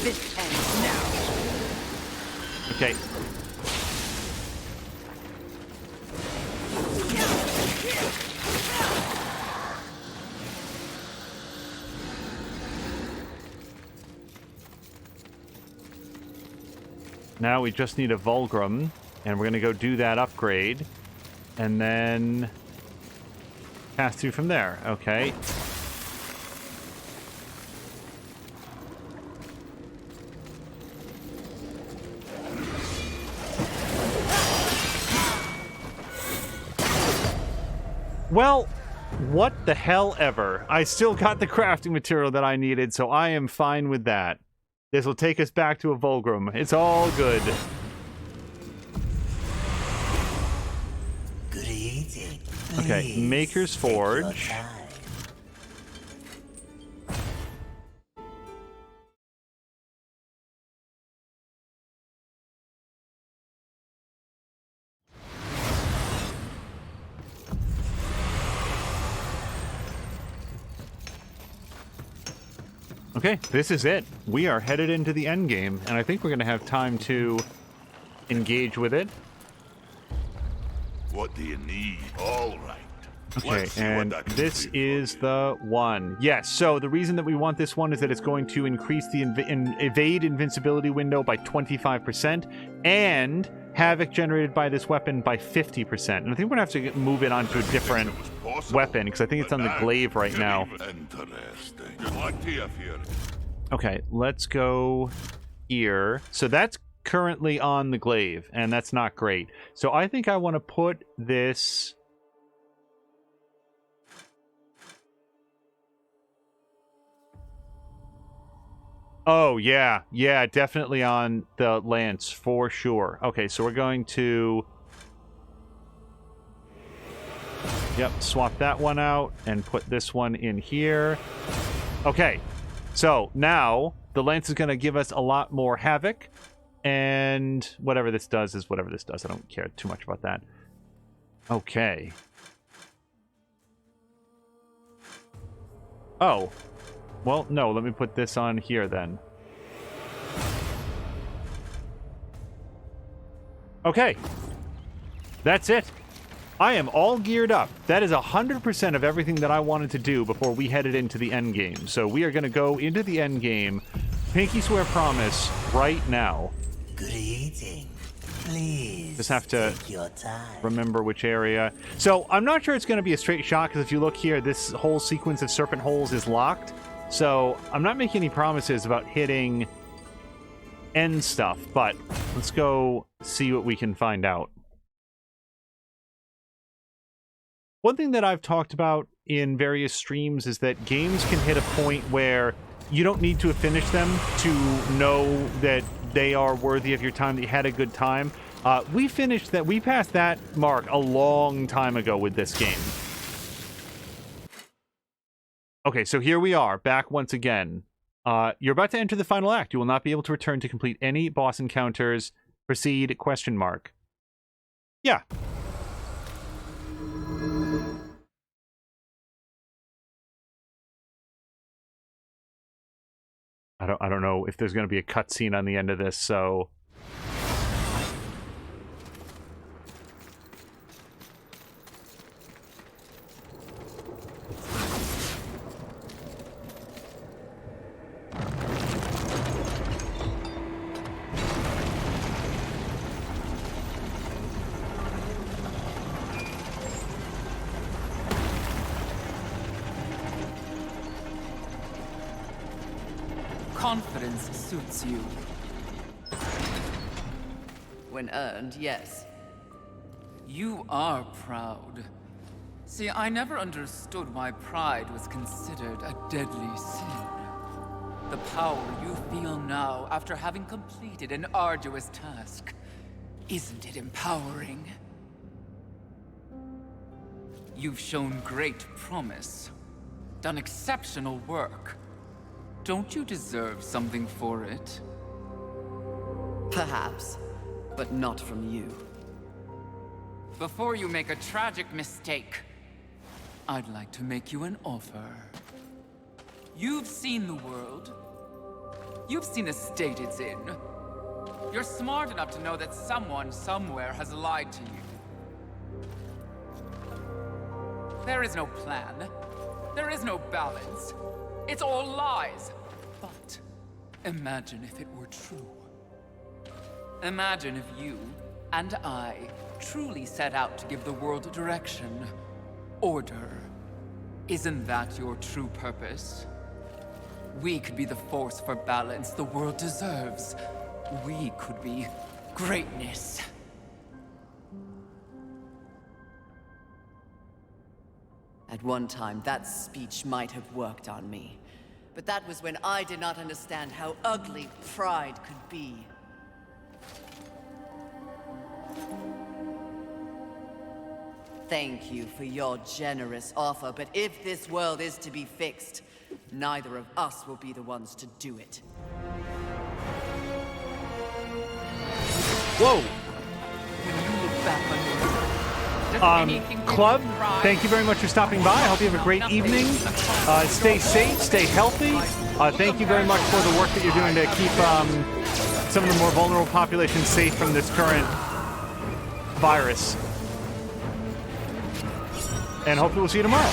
This ends now. Okay. Now we just need a Vulgrim, and we're going to go do that upgrade, and then pass through from there. Okay. Well, what the hell ever. I still got the crafting material that I needed, so I am fine with that. This will take us back to a Vulgrim. It's all good. Good eating. Okay, Please, Maker's take your Forge. time. Okay, this is it. We are headed into the end game, and I think we're going to have time to engage with it. What do you need? All right. Okay, Let's see what and I can this do for is you. the one. Yes, so the reason that we want this one is that it's going to increase the evade invincibility window by 25%, and havoc generated by this weapon by 50%. And I think we're going to have to move it onto a different weapon, because I think it's on the glaive right now. Interesting. Good luck to you, Fury. Okay, let's go here. So that's currently on the glaive, and that's not great. So I think I want to put this... Oh, yeah. Yeah, definitely on the lance, for sure. Okay, so we're going to... Yep, swap that one out and put this one in here. Okay, so now the lance is going to give us a lot more havoc, and whatever this does is whatever this does. I don't care too much about that. Okay. Oh. Well, no, let me put this on here then. Okay. That's it. I am all geared up. That is 100% of everything that I wanted to do before we headed into the end game. So we are going to go into the end game, pinky swear promise, right now. Greeting. Please Just have to take your time. remember which area. So I'm not sure it's going to be a straight shot, because if you look here, this whole sequence of serpent holes is locked. So I'm not making any promises about hitting end stuff, but let's go see what we can find out. One thing that I've talked about in various streams is that games can hit a point where you don't need to have finished them to know that they are worthy of your time, that you had a good time. We passed that mark a long time ago with this game. Okay, so here we are, back once again. You're about to enter the final act. You will not be able to return to complete any boss encounters. Proceed, question mark. Yeah. I don't know if there's going to be a cutscene on the end of this, so... Confidence suits you. When earned, yes. You are proud. See, I never understood why pride was considered a deadly sin. The power you feel now after having completed an arduous task. Isn't it empowering? You've shown great promise. Done exceptional work. Don't you deserve something for it? Perhaps, but not from you. Before you make a tragic mistake, I'd like to make you an offer. You've seen the world. You've seen the state it's in. You're smart enough to know that someone somewhere has lied to you. There is no plan. There is no balance. It's all lies. But imagine if it were true. Imagine if you and I truly set out to give the world direction, order. Isn't that your true purpose? We could be the force for balance the world deserves. We could be greatness. At one time, that speech might have worked on me. But that was when I did not understand how ugly pride could be. Thank you for your generous offer, but if this world is to be fixed, neither of us will be the ones to do it. Whoa! When you look back on your life, Club, thank you very much for stopping by. I hope you have a great evening. Stay safe, stay healthy. Thank you very much for the work that you're doing to keep some of the more vulnerable populations safe from this current virus. And hopefully we'll see you tomorrow.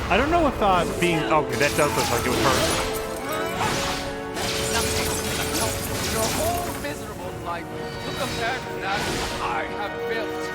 I don't know if being... Okay, that does look like it would hurt. your whole miserable life to compare to that I have built.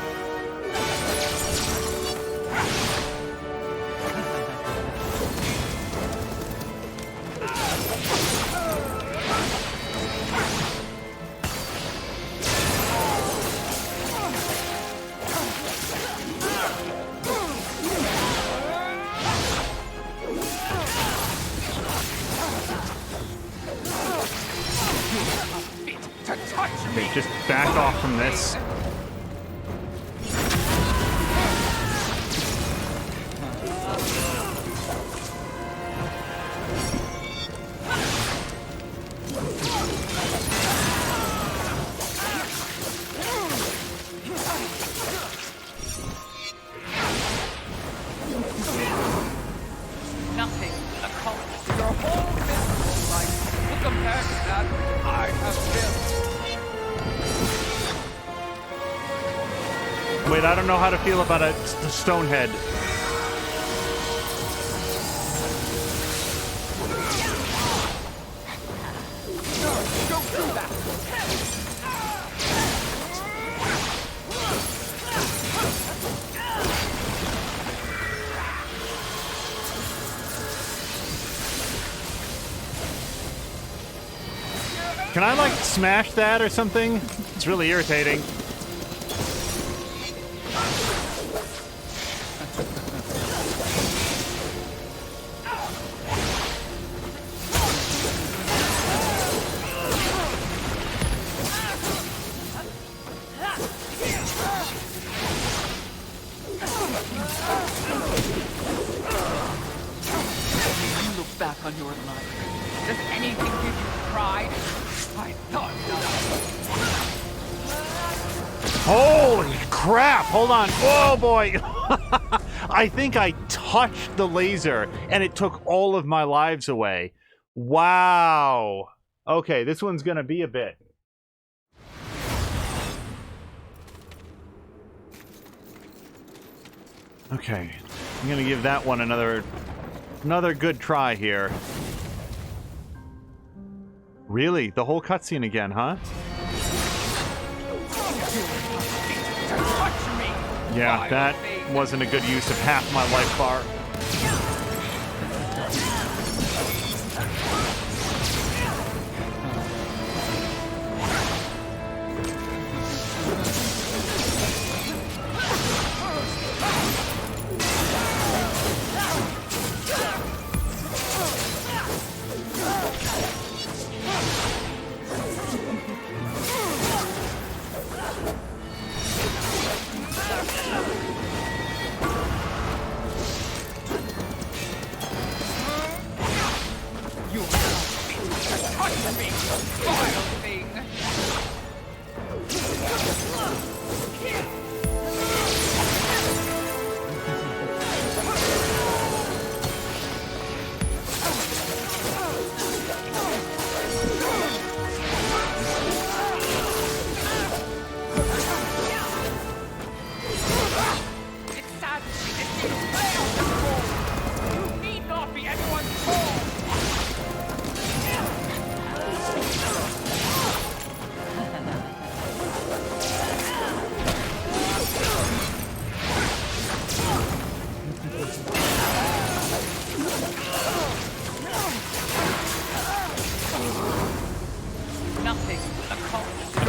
Okay, just back off from this. that I have built. Wait, I don't know how to feel about a stone head. Don't do that! Can I, like, smash that or something? It's really irritating. When you look back on your life, does anything give you pride? I thought not. Holy crap! Hold on. Oh, boy. I think I touched the laser, and it took all of my lives away. Wow. Okay, this one's gonna be a bit. Okay, I'm gonna give that one another good try here. Really? The whole cutscene again, huh? Yeah, that wasn't a good use of half my life bar.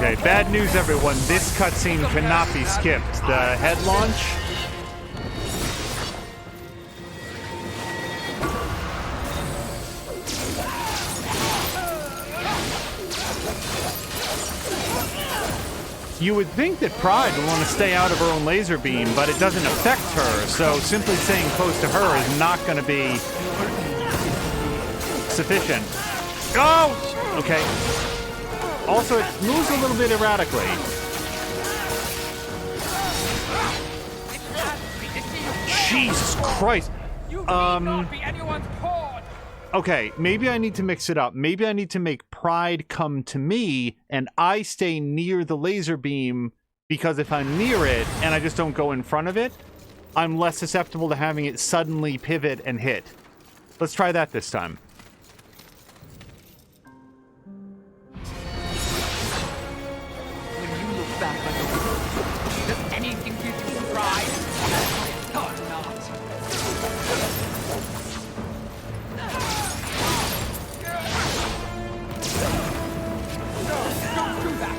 Okay, bad news, everyone. This cutscene cannot be skipped. The head launch. You would think that Pride would want to stay out of her own laser beam, but it doesn't affect her, so simply staying close to her is not going to be sufficient. Oh! Okay. Also, it moves a little bit erratically. Jesus Christ. Okay, maybe I need to mix it up. Maybe I need to make Pride come to me, and I stay near the laser beam, because if I'm near it, and I just don't go in front of it, I'm less susceptible to having it suddenly pivot and hit. Let's try that this time. When you look back on your life, does anything give you pride? I thought not. Don't do that!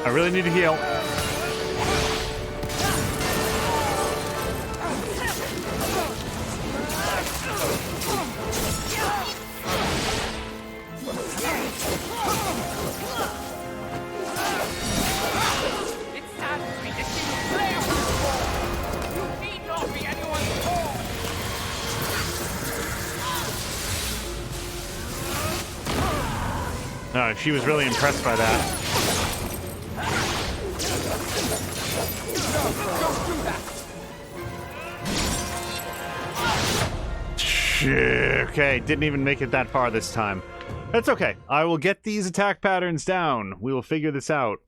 I really need to heal. It saddens me to see you play on this ball. You need not be anyone's pawn. No, she was really impressed by that. Don't do that. Okay, didn't even make it that far this time. That's okay. I will get these attack patterns down. We will figure this out.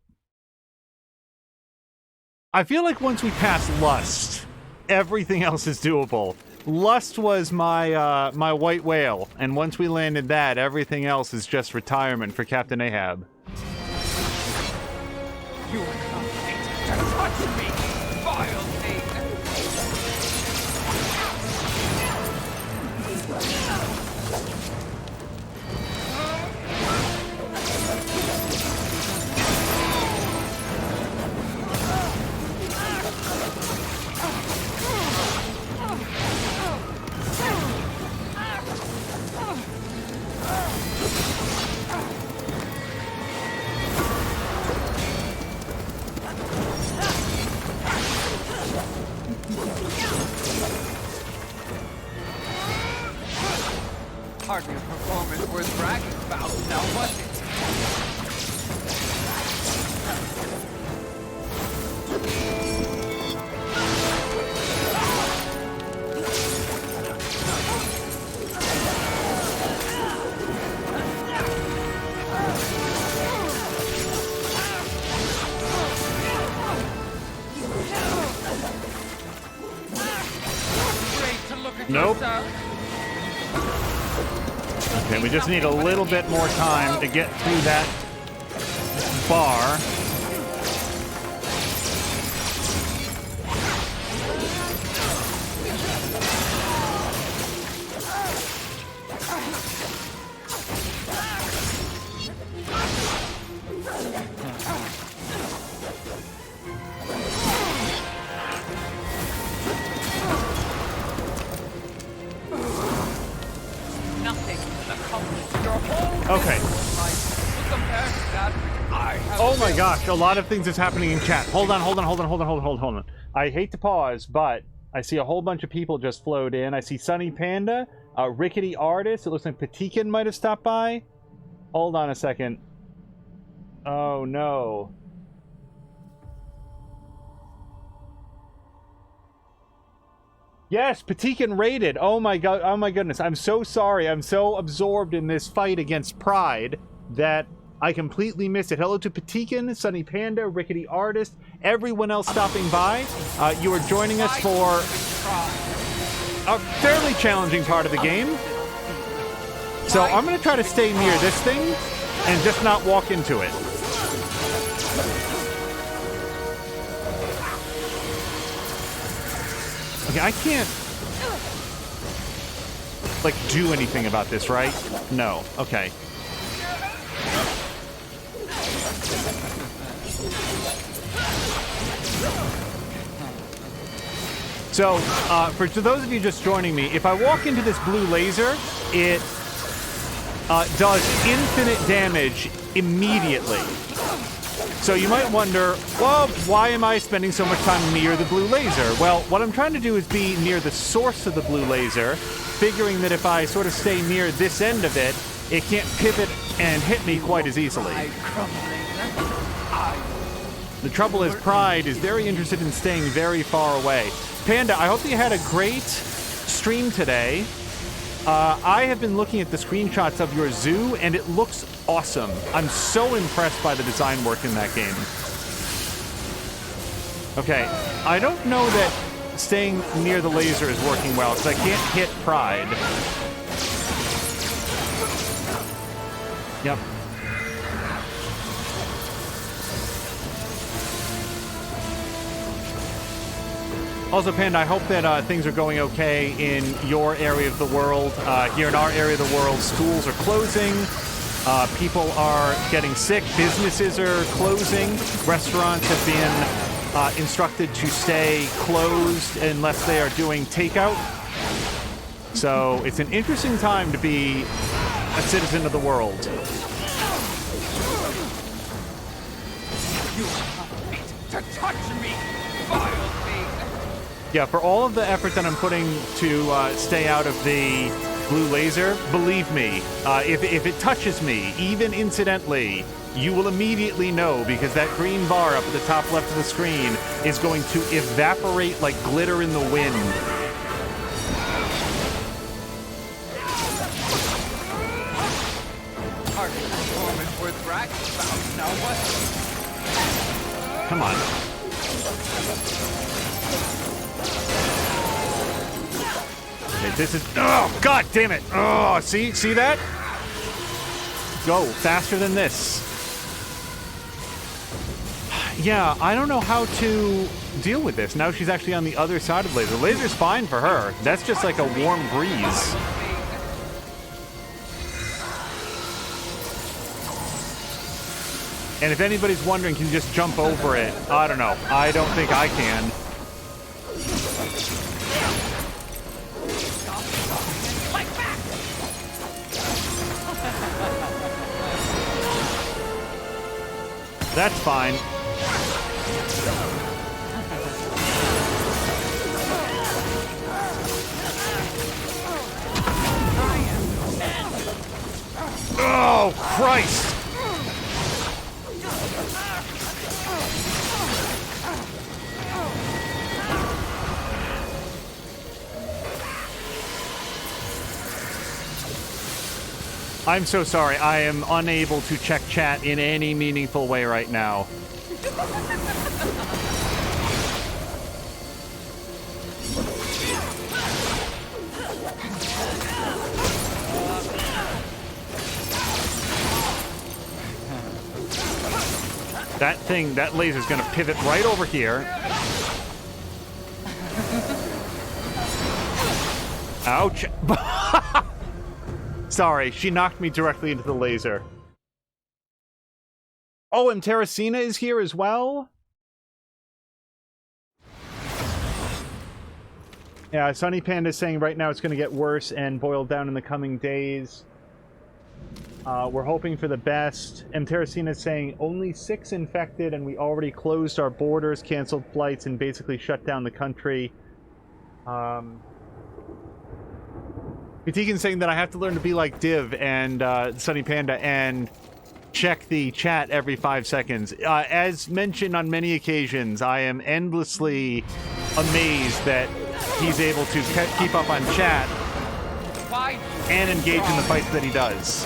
I feel like once we pass Lust, everything else is doable. Lust was my my white whale, and once we landed that, everything else is just retirement for Captain Ahab. You are not fated to touch me, vile thing. Hardly a performance worth bragging about, now was it? Great to look at Nope. yourself. Okay, we just need a little bit more time to get through that bar. Nothing will accomplish your whole Okay. life will compare to that which I have Oh my built. gosh, a lot of things is happening in chat. Hold on. I hate to pause, but I see a whole bunch of people just flowed in. I see Sunny Panda, Rickety Artist. It looks like Patikin might have stopped by. Hold on a second. Oh no. Yes, Patikin raided. Oh my god. Oh my goodness. I'm so sorry. I'm so absorbed in this fight against Pride that I completely missed it. Hello to Patikin, Sunny Panda, Rickety Artist, everyone else stopping by. You are joining us for a fairly challenging part of the game. So I'm going to try to stay near this thing and just not walk into it. Okay, I can't, like, do anything about this, right? No. Okay. So, for those of you just joining me, if I walk into this blue laser, it does infinite damage immediately. So you might wonder, well, why am I spending so much time near the blue laser? Well, what I'm trying to do is be near the source of the blue laser, figuring that if I sort of stay near this end of it, it can't pivot and hit me quite as easily. The trouble is, Pride is very interested in staying very far away. Panda, I hope that you had a great stream today. I have been looking at the screenshots of your zoo, and it looks awesome. I'm so impressed by the design work in that game. Okay, I don't know that staying near the laser is working well, because I can't hit Pride. Yep. Also, Panda, I hope that things are going okay in your area of the world. Here in our area of the world, schools are closing. People are getting sick. Businesses are closing. Restaurants have been instructed to stay closed unless they are doing takeout. So it's an interesting time to be a citizen of the world. You have it to touch me, vile thing! Yeah, for all of the effort that I'm putting to stay out of the blue laser, believe me, if it touches me, even incidentally, you will immediately know, because that green bar up at the top left of the screen is going to evaporate like glitter in the wind. Hardly a performance worth bragging about, now what? Come on. Okay, this is... Oh, God damn it! Oh, see that? Go, faster than this. Yeah, I don't know how to deal with this. Now she's actually on the other side of laser. Laser's fine for her. That's just like a warm breeze. And if anybody's wondering, can you just jump over it? I don't know. I don't think I can. That's fine. Oh, Christ! I'm so sorry. I am unable to check chat in any meaningful way right now. That laser's gonna pivot right over here. Ouch. Sorry, she knocked me directly into the laser. Oh, and Terracina is here as well? Yeah, Sunny Panda is saying right now it's going to get worse and boil down in the coming days. We're hoping for the best. M. Terracina is saying only 6 infected and we already closed our borders, canceled flights, and basically shut down the country. Katikin saying that I have to learn to be like Div and Sunny Panda and check the chat every 5 seconds. As mentioned on many occasions, I am endlessly amazed that he's able to keep up on chat and engage in the fights that he does.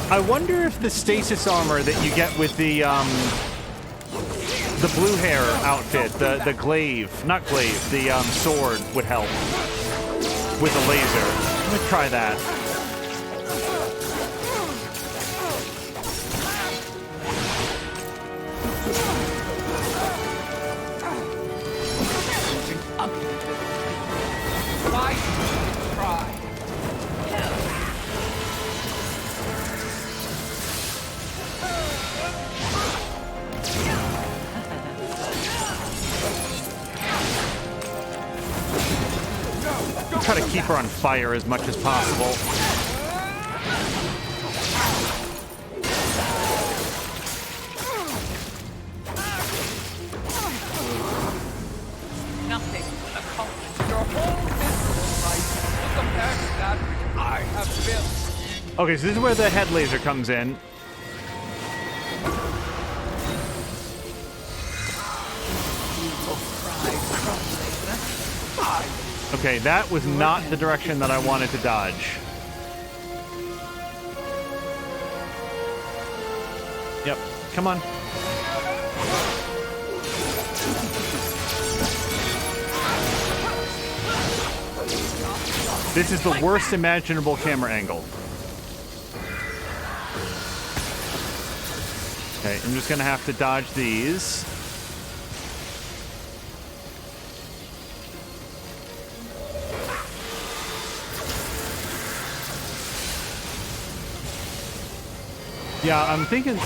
I wonder if the stasis armor that you get with the blue hair outfit, the glaive, not glaive, the sword would help with a laser. Let me try that. Try to keep her on fire as much as possible. Nothing will accomplish your whole business life compared to that which I have built. Okay, so this is where the head laser comes in. Okay, that was not the direction that I wanted to dodge. Yep. Come on. This is the worst imaginable camera angle. Okay, I'm just gonna have to dodge these. Yeah, I'm thinking...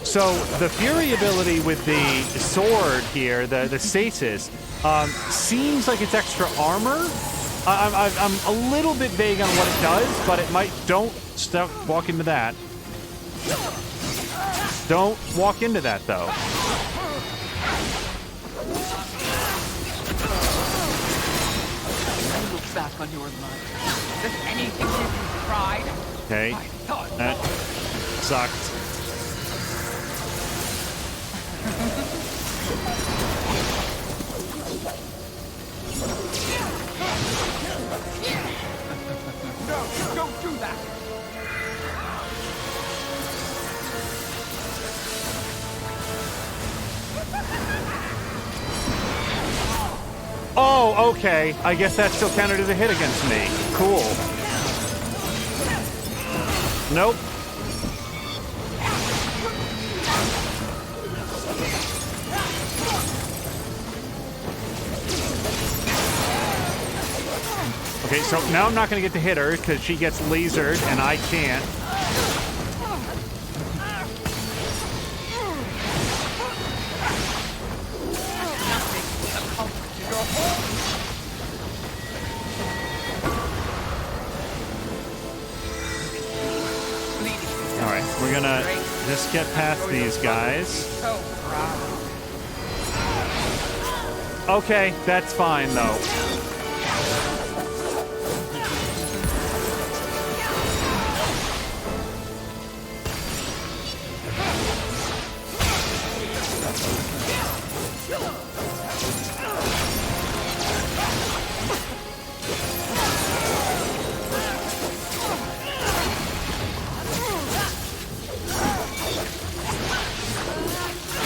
so, the Fury ability with the sword here, the stasis, seems like it's extra armor. I'm a little bit vague on what it does, but it might... Don't walk into that. Don't walk into that, though. Look back on your life. Does anything give you pride? Okay. I thought That sucked. No, don't do that. Oh, okay. I guess that still counted as a hit against me. Cool. Nope. Okay, so now I'm not going to get to hit her because she gets lasered and I can't. All right, we're going to just get past these guys. so proud. Okay, that's fine though.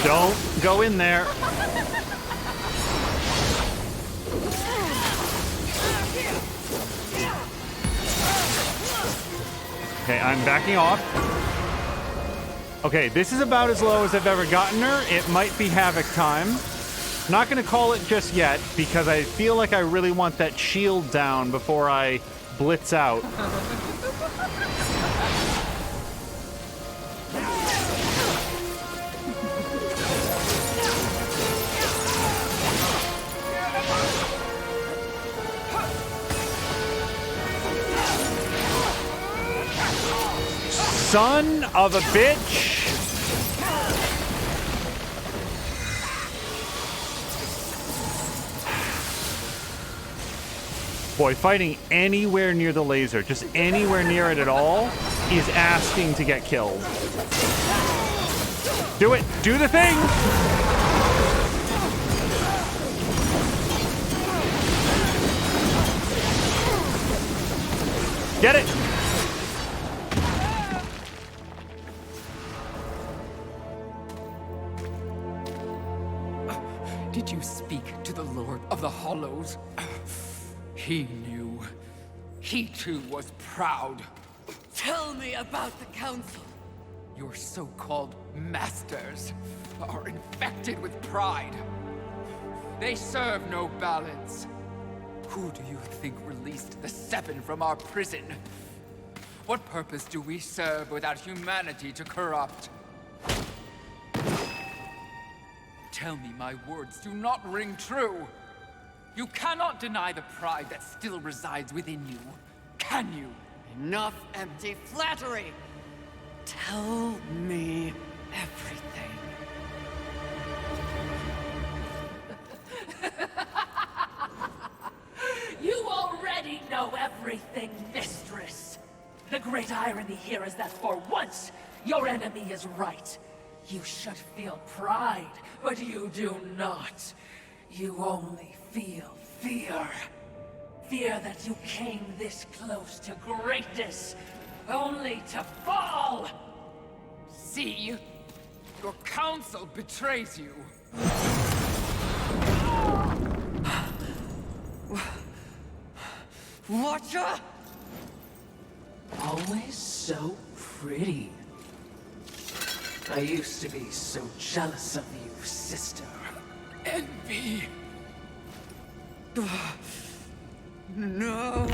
Don't go in there. Okay, I'm backing off. Okay, this is about as low as I've ever gotten her. It might be Havoc time. Not going to call it just yet because I feel like I really want that shield down before I blitz out. Son of a bitch! Boy, fighting anywhere near the laser, just anywhere near it at all, is asking to get killed. Do it! Do the thing! Get it! Did you speak to the Lord of the Hollows? He knew. He too was proud. Tell me about the council. Your so-called masters are infected with pride. They serve no balance. Who do you think released the Seven from our prison? What purpose do we serve without humanity to corrupt? Tell me my words do not ring true. You cannot deny the pride that still resides within you, can you? Enough empty flattery. Tell me everything. You already know everything, mistress. The great irony here is that for once, your enemy is right. You should feel pride, but you do not. You only feel fear. Fear that you came this close to greatness, only to fall! See? Your council betrays you. Watcher? Always so pretty. I used to be so jealous of you, sister. Envy. No.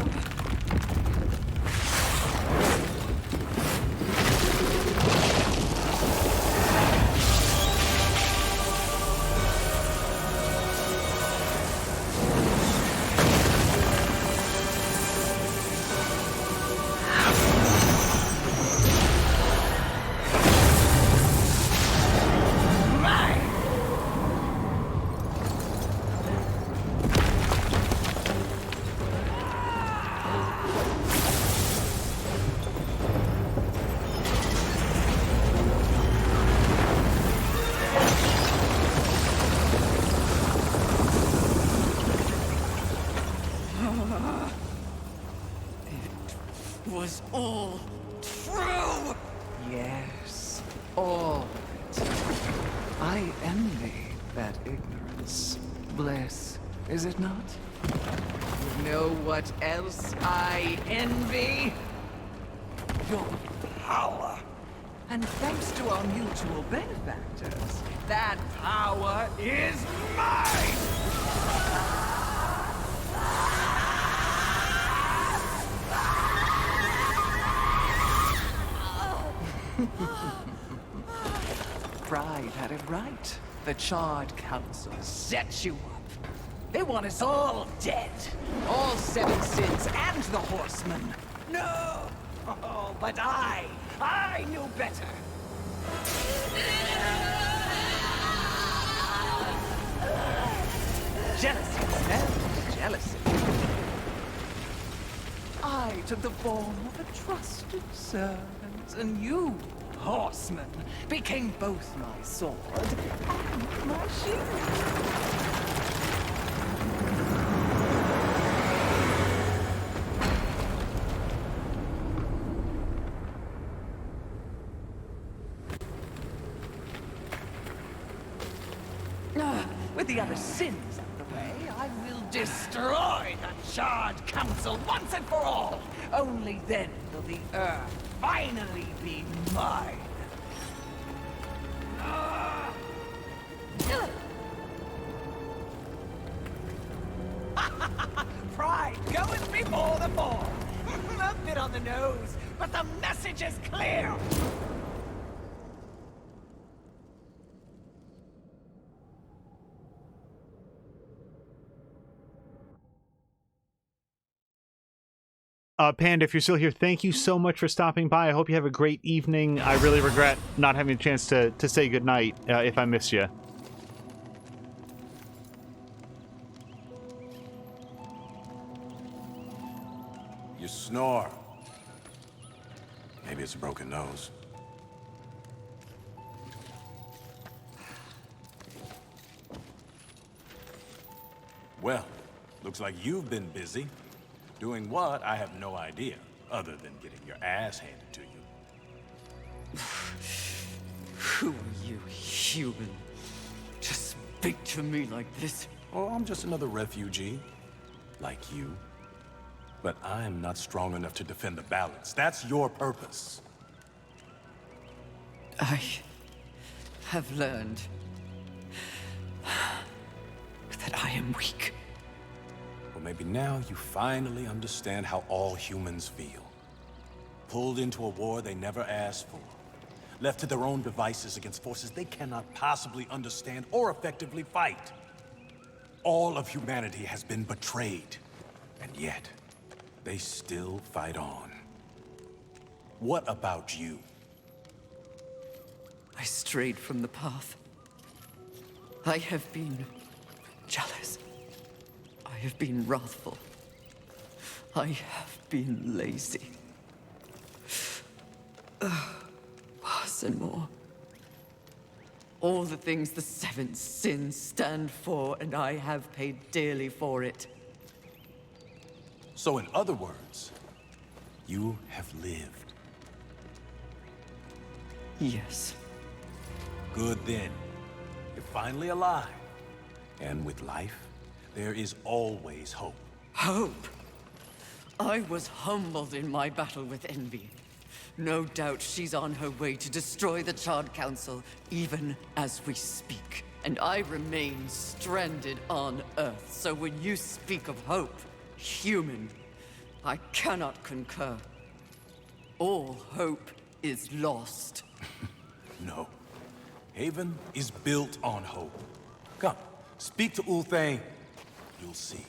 Was all true! Yes, all of it. I envy that ignorance. Bliss, is it not? You know what else I envy? Your power. And thanks to our mutual benefactors, that power is mine! Pride had it right. The Charred Council set you up. They want us all dead. All seven sins and the Horsemen. No! Oh, but I knew better. Jealousy, no, jealousy. I took the form of a trusted servant, and you, Horseman, became both my sword and my shield. With the other sins out of the way, I will destroy the Charred Council once and for all! Only then will the Earth finally be mine! Pride goes before the fall! A bit on the nose, but the message is clear! Panda, if you're still here, thank you so much for stopping by. I hope you have a great evening. I really regret not having a chance to say goodnight if I missed you. You snore. Maybe it's a broken nose. Well, looks like you've been busy. Doing what, I have no idea, other than getting your ass handed to you. Who are you, human? To speak to me like this? Oh, I'm just another refugee, like you. But I am not strong enough to defend the balance. That's your purpose. I have learned that I am weak. Well, maybe now you finally understand how all humans feel. Pulled into a war they never asked for. Left to their own devices against forces they cannot possibly understand or effectively fight. All of humanity has been betrayed. And yet, they still fight on. What about you? I strayed from the path. I have been jealous. I have been wrathful. I have been lazy. Worse and more. All the things the seven sins stand for, and I have paid dearly for it. So in other words, you have lived. Yes. Good then. You're finally alive. And with life, there is always hope. Hope? I was humbled in my battle with Envy. No doubt she's on her way to destroy the Charred Council, even as we speak. And I remain stranded on Earth, so when you speak of hope, human, I cannot concur. All hope is lost. No. Haven is built on hope. Come, speak to Ulthane. You'll see.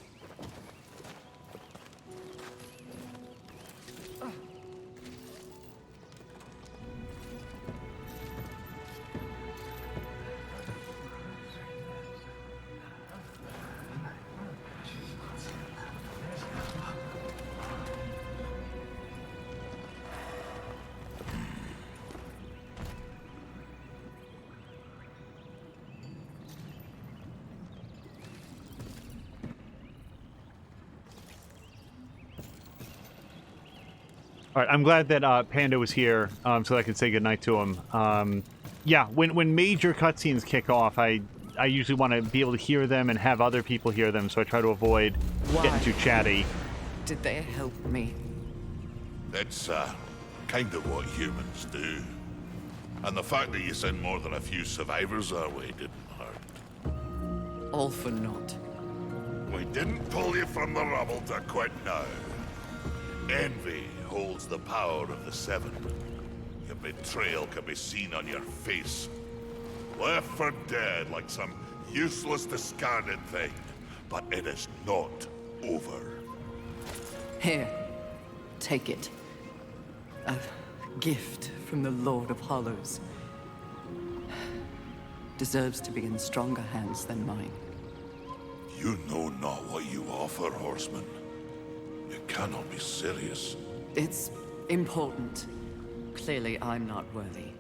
All right, I'm glad that Panda was here so that I could say goodnight to him. Yeah, when major cutscenes kick off, I usually want to be able to hear them and have other people hear them, so I try to avoid getting too chatty. Did they help me? That's kind of what humans do. And the fact that you sent more than a few survivors our way didn't hurt. All for naught. We didn't pull you from the rubble to quit now. Envy holds the power of the Seven. Your betrayal can be seen on your face. Left for dead like some useless, discarded thing. But it is not over. Here, take it. A gift from the Lord of Hollows. Deserves to be in stronger hands than mine. You know not what you offer, Horseman. You cannot be serious. It's important. Clearly, I'm not worthy.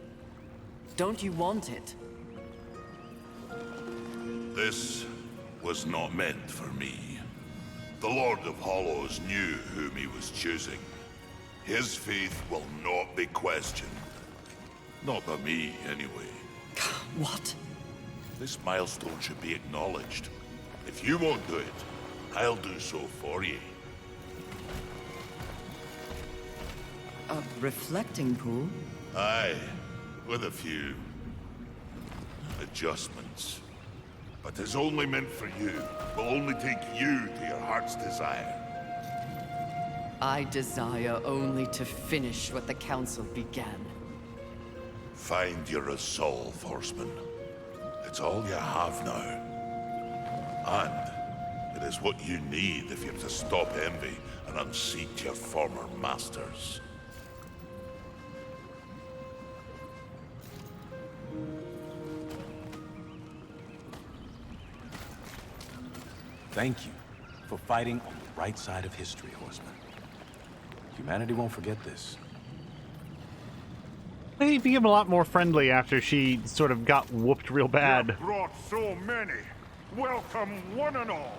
Don't you want it? This was not meant for me. The Lord of Hollows knew whom he was choosing. His faith will not be questioned. Not by me, anyway. What? This milestone should be acknowledged. If you won't do it, I'll do so for you. A reflecting pool? Aye, with a few adjustments. But it's only meant for you. Will only take you to your heart's desire. I desire only to finish what the Council began. Find your resolve, Horseman. It's all you have now. And it is what you need if you're to stop envy and unseat your former masters. Thank you for fighting on the right side of history, Horseman. Humanity won't forget this. They became a lot more friendly after she sort of got whooped real bad. You brought so many. Welcome, one and all.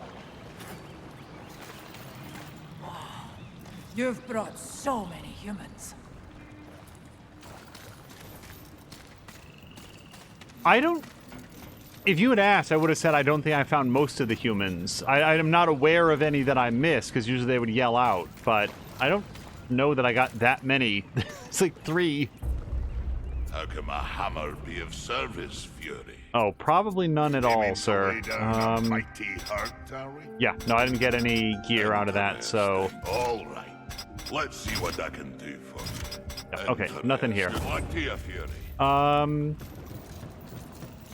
You've brought so many humans. I don't... If you had asked, I would have said I don't think I found most of the humans. I am not aware of any that I missed, because usually they would yell out, but I don't know that I got that many. It's like 3. How can my hammer be of service, Fury? Oh, probably none at all, sir. Mighty heart, are we? Yeah, no, I didn't get any gear out of that, so... All right. Let's see what I can do for you. Yeah, okay, nothing here. What to you, Fury?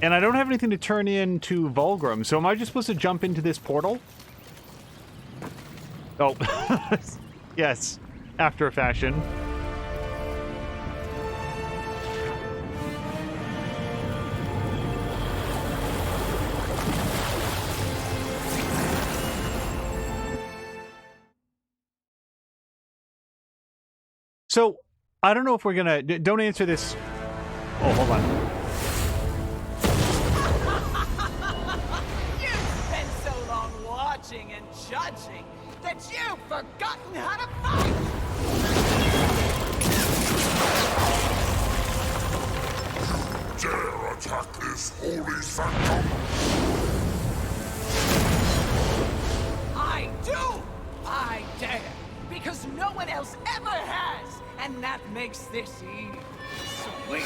And I don't have anything to turn into Vulgrim, so am I just supposed to jump into this portal? Oh, yes, after a fashion. So, I don't know if we're gonna... Don't answer this... Oh, hold on. You've spent so long watching and judging that you've forgotten how to fight! Dare attack this holy sanctum? I do! I dare! Because no one else ever has! And that makes this sweet.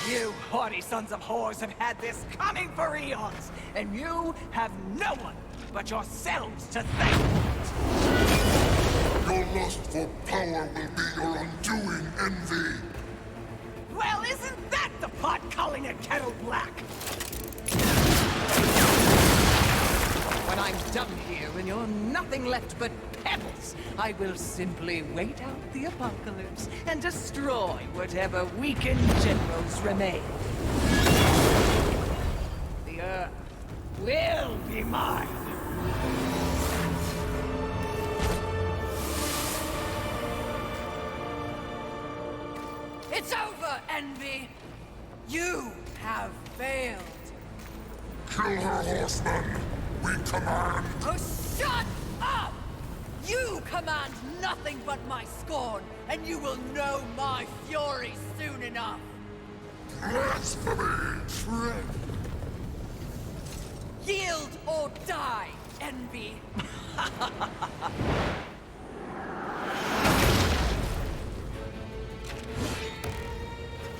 You haughty sons of whores have had this coming for eons, and you have no one but yourselves to thank for it. Your lust for power will be your undoing, Envy. Well, isn't that the pot calling a kettle black? When I'm done here and you're nothing left but pebbles, I will simply wait out the apocalypse and destroy whatever weakened generals remain. The Earth will be mine. It's over, Envy! You have failed! Kill her, horseman. We command. Oh, shut up! You command nothing but my scorn, and you will know my fury soon enough! Blasphemy! Yield or die, Envy!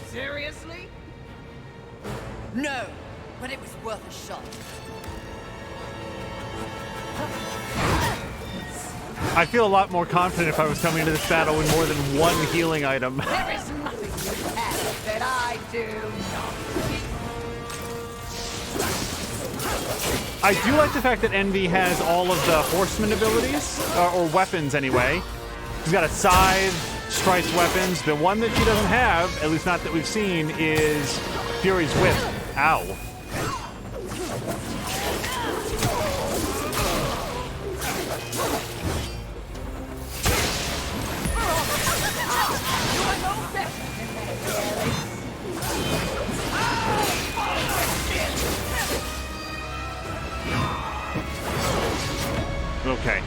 Seriously? No, but it was worth a shot. I feel a lot more confident if I was coming into this battle with more than one healing item. There is nothing you have that I do not. I do like the fact that Envy has all of the horseman abilities, or weapons anyway. She's got a scythe, strikes weapons. The one that she doesn't have, at least not that we've seen, is Fury's Whip. Ow. Okay.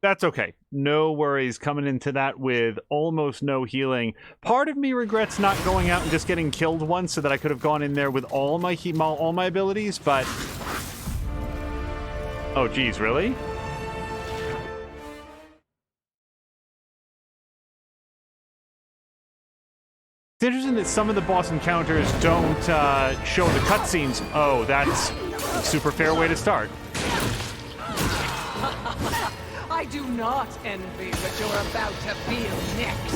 That's okay. No worries coming into that with almost no healing. Part of me regrets not going out and just getting killed once so that I could have gone in there with all my abilities, but... Oh, geez, really? It's interesting that some of the boss encounters don't show the cutscenes. Oh, that's a super fair way to start. I do not envy what you're about to feel next.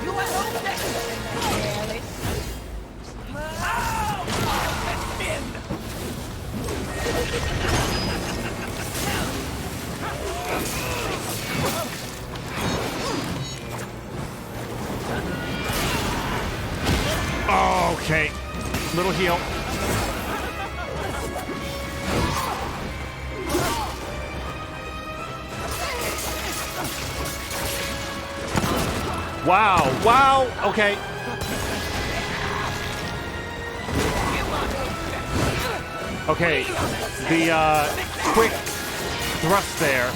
You are no better than Alice. Okay. Little heal. Wow. Wow. Okay. Okay. The quick thrust there.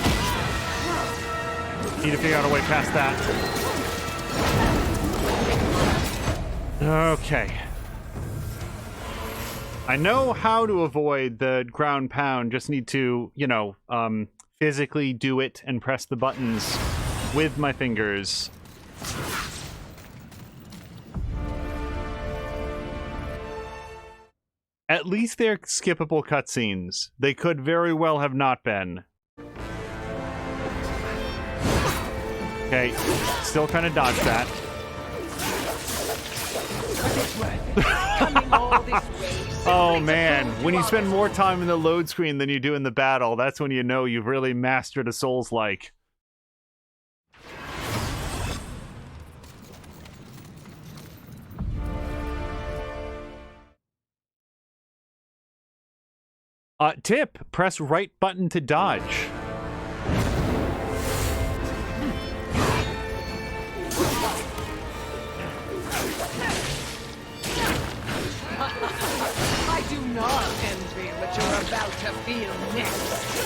Need to figure out a way past that. Okay. I know how to avoid the ground pound, just need to, you know, physically do it and press the buttons with my fingers. At least they're skippable cutscenes. They could very well have not been. Okay, still trying to dodge that. Oh man, when you spend more time in the load screen than you do in the battle, that's when you know you've really mastered a Souls-like. Tip, press right button to dodge. I do not envy what you're about to feel next.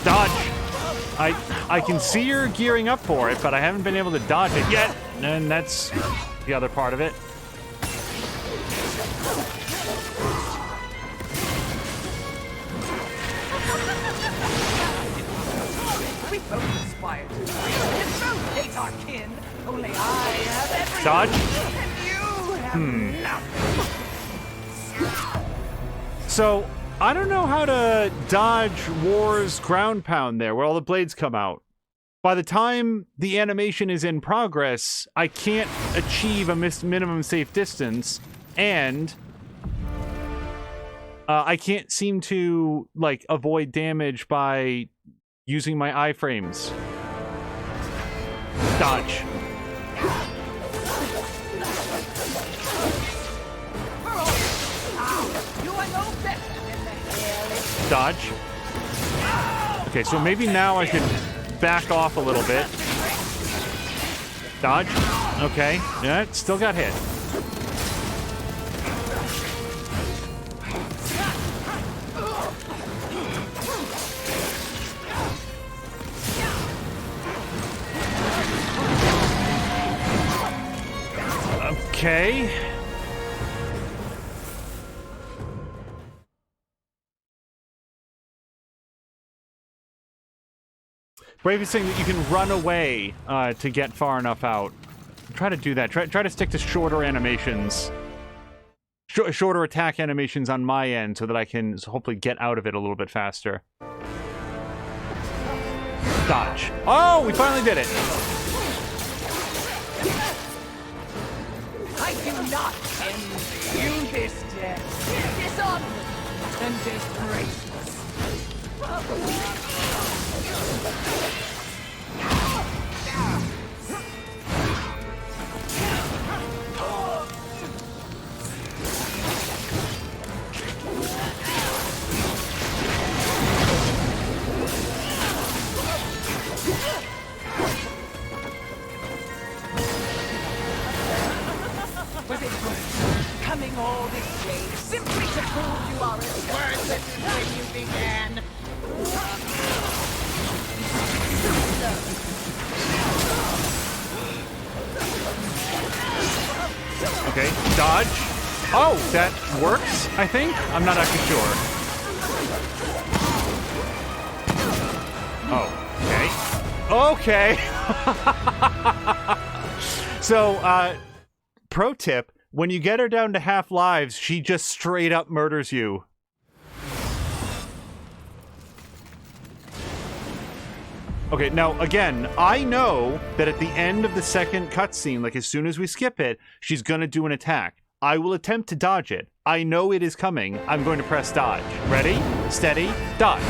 Dodge. I can see you're gearing up for it, but I haven't been able to dodge it yet. And that's the other part of it. We both aspire to life, and both hate our kin. Only I have everything, Dodge. and you have nothing. So, I don't know how to dodge War's ground pound there, where all the blades come out. By the time the animation is in progress, I can't achieve a minimum safe distance, and I can't seem to, like, avoid damage by using my iframes. Dodge. You are no better than the hairless. Dodge. Okay, so maybe now I could back off a little bit. Dodge. Okay. Yeah, it still got hit. Okay. Brave is saying that you can run away to get far enough out. Try to do that. Try to stick to shorter animations. Shorter attack animations on my end so that I can hopefully get out of it a little bit faster. Dodge. Oh, we finally did it. I do not envy you this death. Dishonorable and disgraceless. Was it worth coming all this way simply to prove you are as worthless as when you began? Okay, dodge. Oh, that works, I think? I'm not actually sure. Oh, okay. Okay. So, pro tip, when you get her down to half lives, she just straight up murders you. Okay, now, again, I know that at the end of the second cutscene, like as soon as we skip it, she's gonna do an attack. I will attempt to dodge it. I know it is coming. I'm going to press dodge. Ready? Steady? Dodge.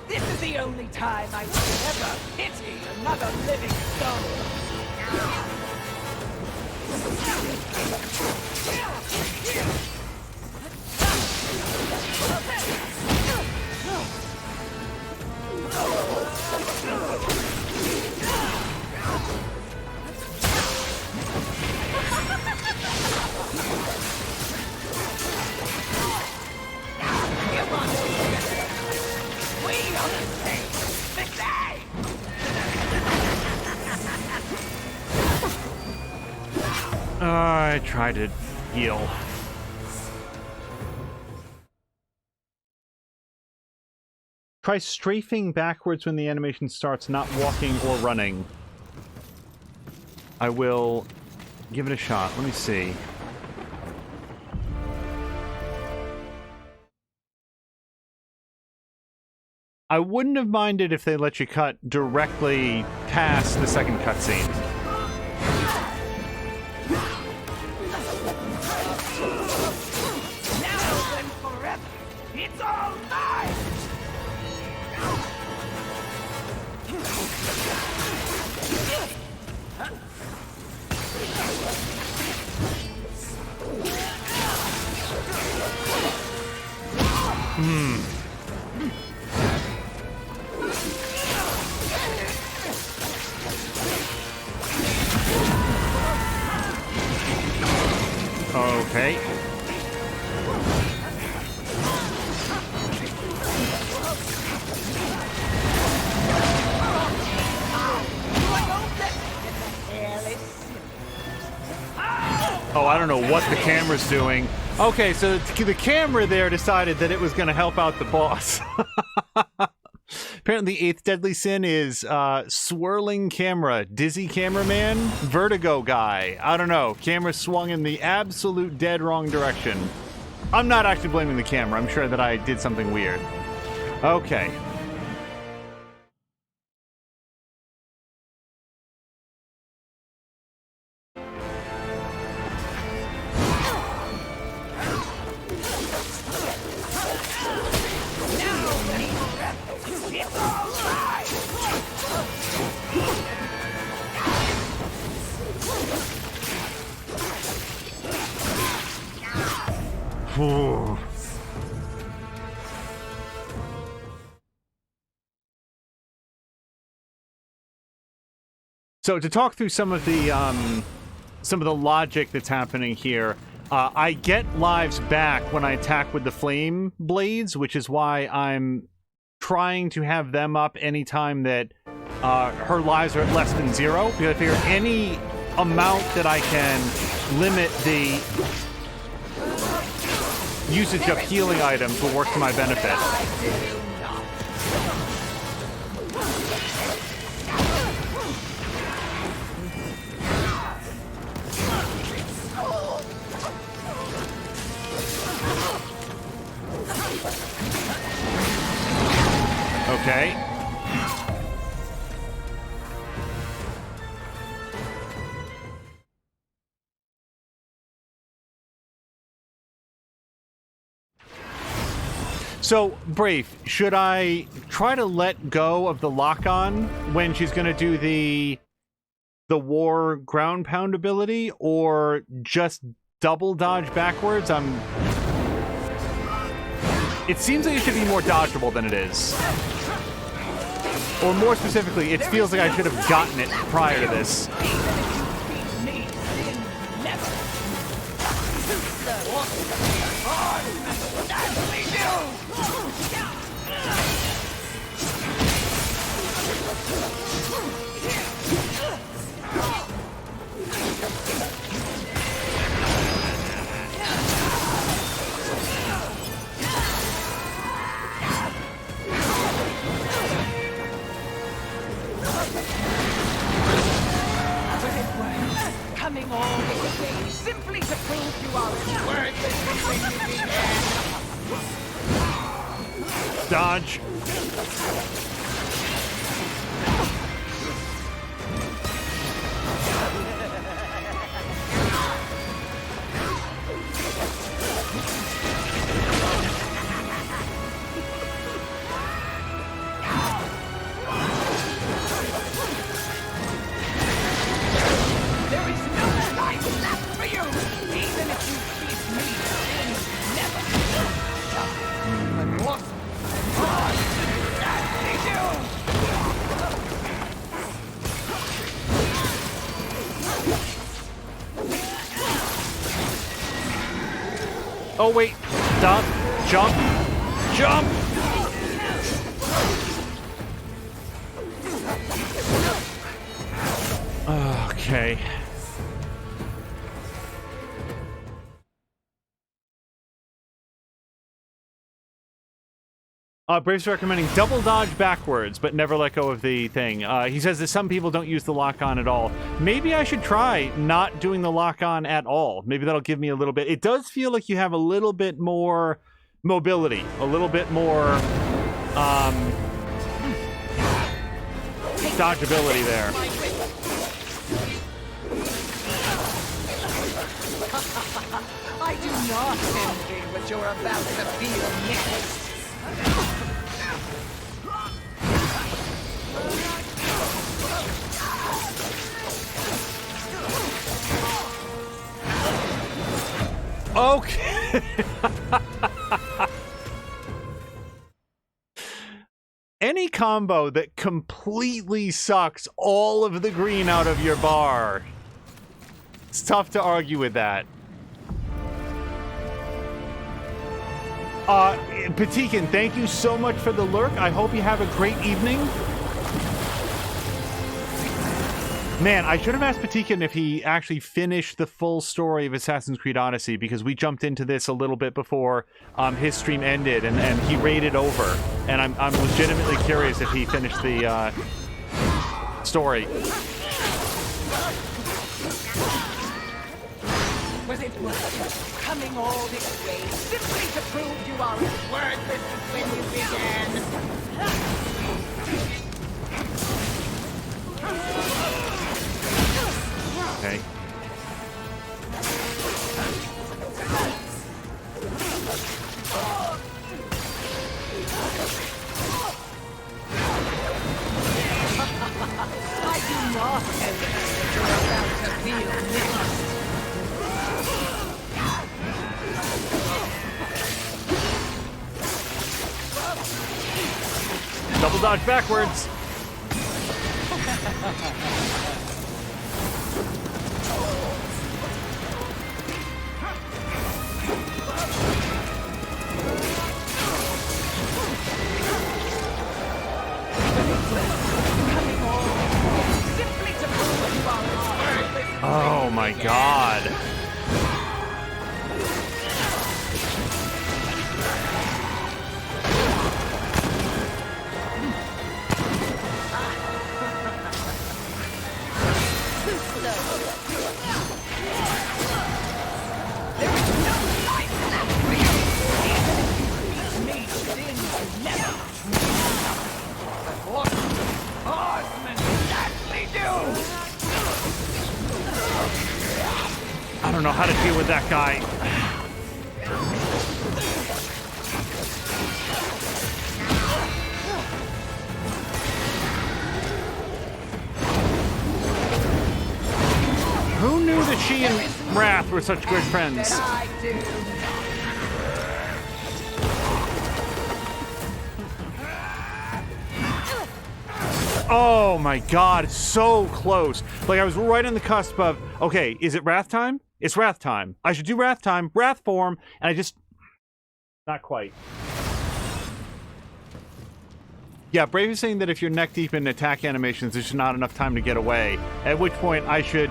This is the only time I will ever pity another living soul. I tried to heal. Try strafing backwards when the animation starts, not walking or running. I will give it a shot. Let me see. I wouldn't have minded if they let you cut directly past the second cutscene. Now and forever, it's all mine! Okay. Oh, I don't know what the camera's doing. Okay, so the camera there decided that it was going to help out the boss. Apparently, the eighth deadly sin is swirling camera, dizzy cameraman, vertigo guy. I don't know. Camera swung in the absolute dead wrong direction. I'm not actually blaming the camera. I'm sure that I did something weird. Okay. Whew. So to talk through some of the logic that's happening here, I get lives back when I attack with the flame blades, which is why I'm trying to have them up anytime that her lives are at less than 0. Because I figure any amount that I can limit the usage of healing items will work to my benefit. Okay. So, Brave, should I try to let go of the lock-on when she's going to do the war ground pound ability, or just double dodge backwards? It seems like it should be more dodgeable than it is. Or more specifically, it feels like I should have gotten it prior to this. Coming all this way simply to prove you are as worthless as Dodge. Oh, wait. Stop. Jump. Jump! Okay. Brave's recommending double dodge backwards, but never let go of the thing. He says that some people don't use the lock-on at all. Maybe I should try not doing the lock-on at all. Maybe that'll give me a little bit... It does feel like you have a little bit more mobility, a little bit more dodgeability there. I do not envy what you're about to feel next. Okay. Any combo that completely sucks all of the green out of your bar. It's tough to argue with that. Patikin, thank you so much for the lurk. I hope you have a great evening. Man, I should have asked Patikin if he actually finished the full story of Assassin's Creed Odyssey, because we jumped into this a little bit before his stream ended, and he raided over. And I'm legitimately curious if he finished the story. Was it worth coming all this way simply to prove you are as worthless as when you began? Okay. I do not hesitate that you're about to feel next. Double dodge backwards. Oh my god. I don't know how to deal with that guy. Who knew that she and Wrath were such good friends? Oh my god, so close. Like, I was right on the cusp of, okay, is it Wrath time? It's Wrath time. I should do Wrath time, Wrath form, and I just... Not quite. Yeah, Brave is saying that if you're neck deep in attack animations, there's just not enough time to get away. At which point I should...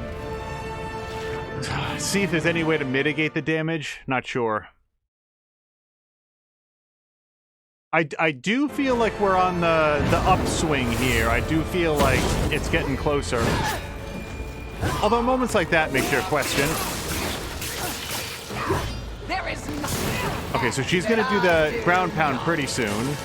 see if there's any way to mitigate the damage. Not sure. I do feel like we're on the upswing here. I do feel like it's getting closer. Although moments like that make you question. Okay, so she's gonna do the ground pound pretty soon.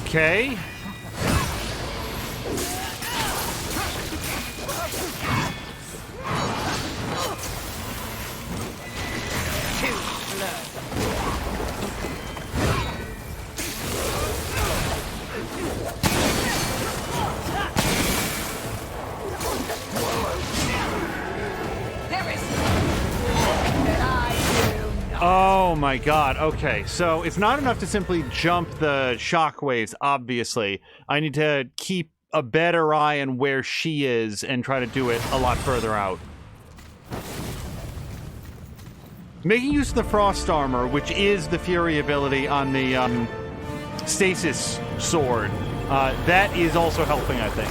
Okay. Oh Oh my god, okay. So it's not enough to simply jump the shockwaves, obviously. I need to keep a better eye on where she is and try to do it a lot further out. Making use of the Frost Armor, which is the Fury ability on the Stasis Sword, that is also helping, I think.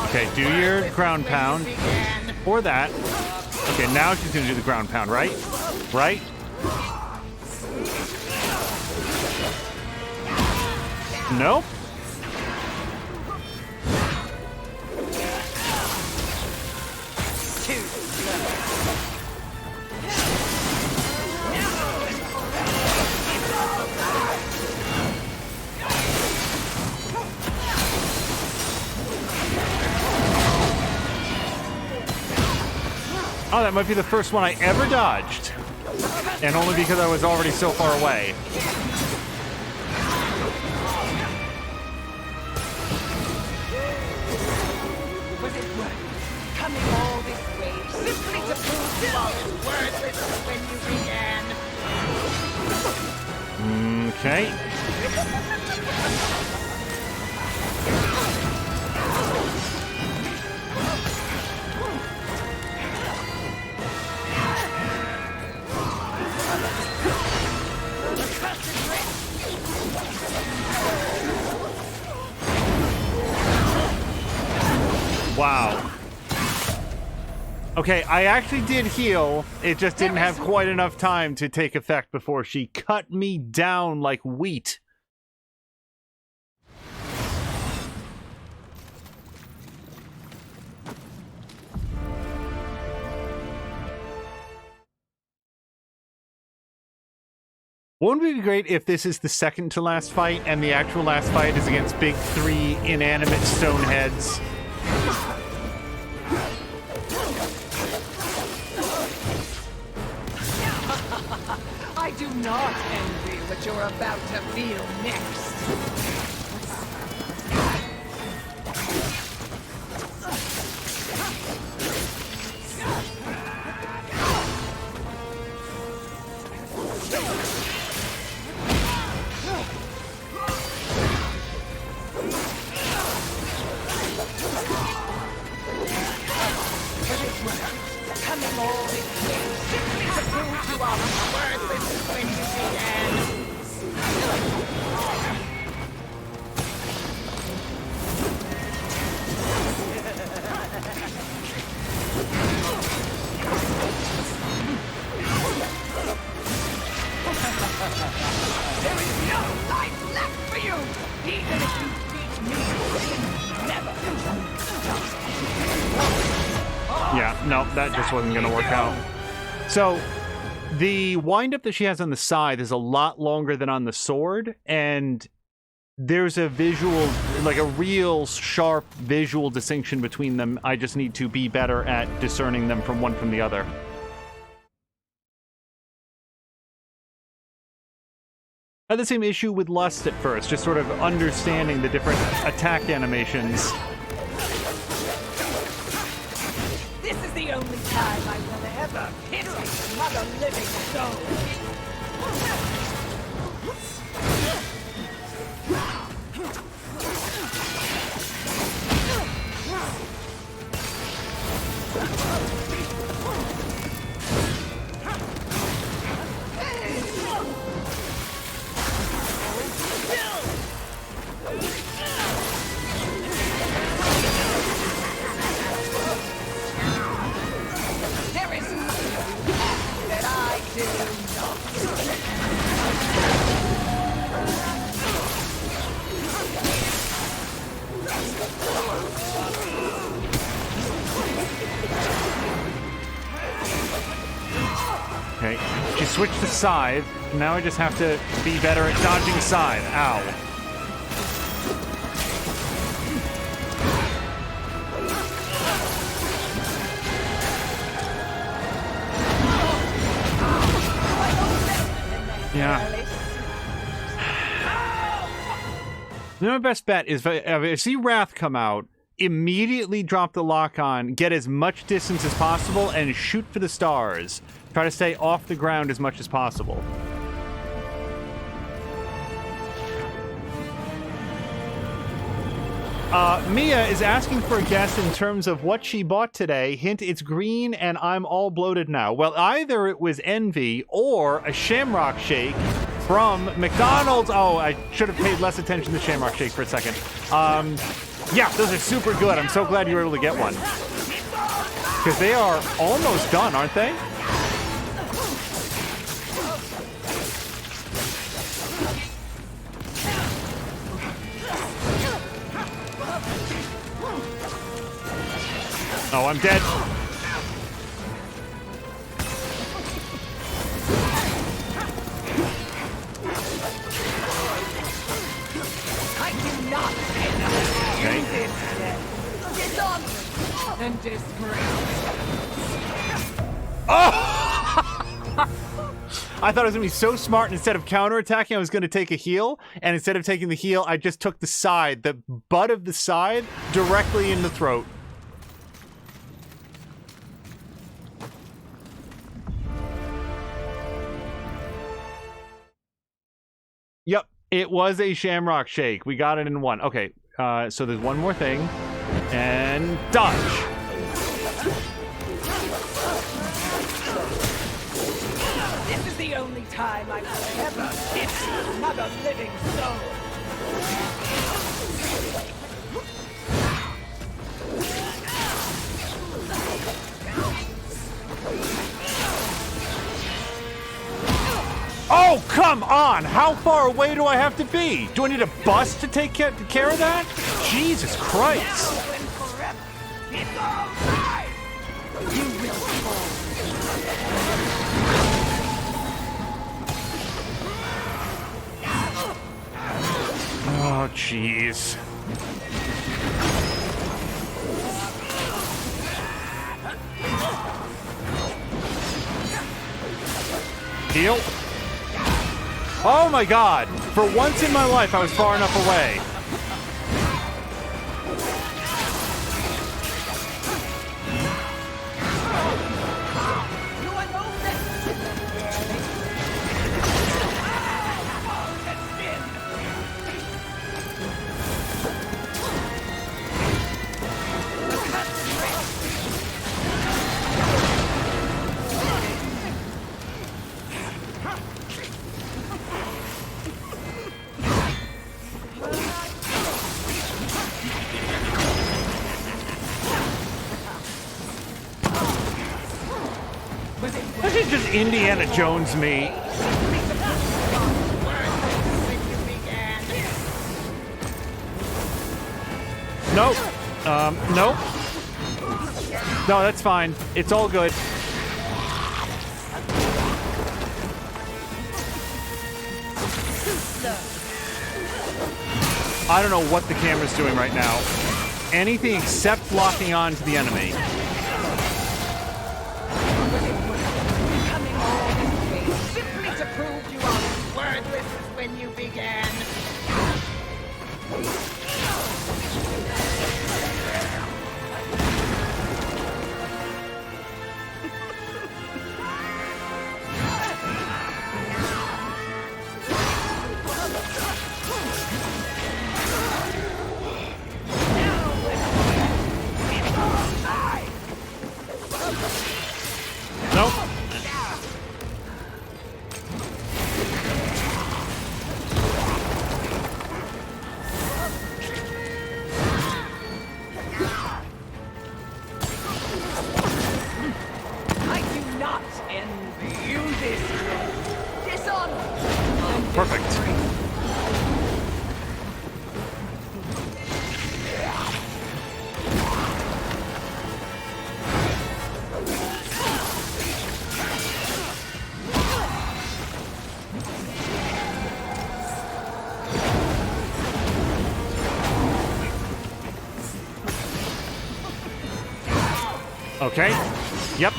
Okay, do your ground pound. Or that. Okay, now she's gonna do the ground pound, right? Right? Nope. Oh, that might be the first one I ever dodged. And only because I was already so far away. Was it worth coming all this way simply to prove you are as worthless as when you began? Okay. Wow. Okay, I actually did heal. It just didn't have quite enough time to take effect before she cut me down like wheat. Wouldn't it be great if this is the second to last fight and the actual last fight is against big three inanimate stone heads? I do not envy what you're about to feel next. Coming all this way simply to prove you are worthless when you began. There is no life left for you, even if you beat me. Never. Yeah, no, that just wasn't going to work out. So, the wind-up that she has on the side is a lot longer than on the sword, and there's a visual, like a real sharp visual distinction between them. I just need to be better at discerning them from one from the other. I had the same issue with Lust at first, just sort of understanding the different attack animations. This is the only time I will ever pity another living soul. There is nothing that I do not. Okay, she switched to scythe. Now I just have to be better at dodging scythe. Ow. Yeah. My best bet is if I see Wrath come out, immediately drop the lock on, get as much distance as possible, and shoot for the stars. Try to stay off the ground as much as possible. Mia is asking for a guess in terms of what she bought today. Hint, it's green and I'm all bloated now. Well, either it was Envy or a Shamrock Shake from McDonald's. Oh, I should have paid less attention to Shamrock Shake for a second. Yeah, those are super good. I'm so glad you were able to get one. Because they are almost done, aren't they? Oh, I'm dead. I do not Okay. use it. Dishonor and disgrace. I thought I was going to be so smart, and instead of counterattacking, I was going to take a heal. And instead of taking the heal, I just took the side, the butt of the side, directly in the throat. Yep, it was a Shamrock Shake. We got it in one. Okay, so there's one more thing. And dodge. This is the only time I will ever hit another living soul. Oh, come on! How far away do I have to be? Do I need a bus to take care of that? Jesus Christ! It's all right. You will fall. Oh, jeez. Heal. Oh my god! For once in my life, I was far enough away. This is just Indiana Jones me. Nope. Nope. No, that's fine. It's all good. I don't know what the camera's doing right now. Anything except locking on to the enemy. Simply to prove you are as wordless as when you began. Nope. I do not envy you this dishonor. Perfect. Okay. Yep.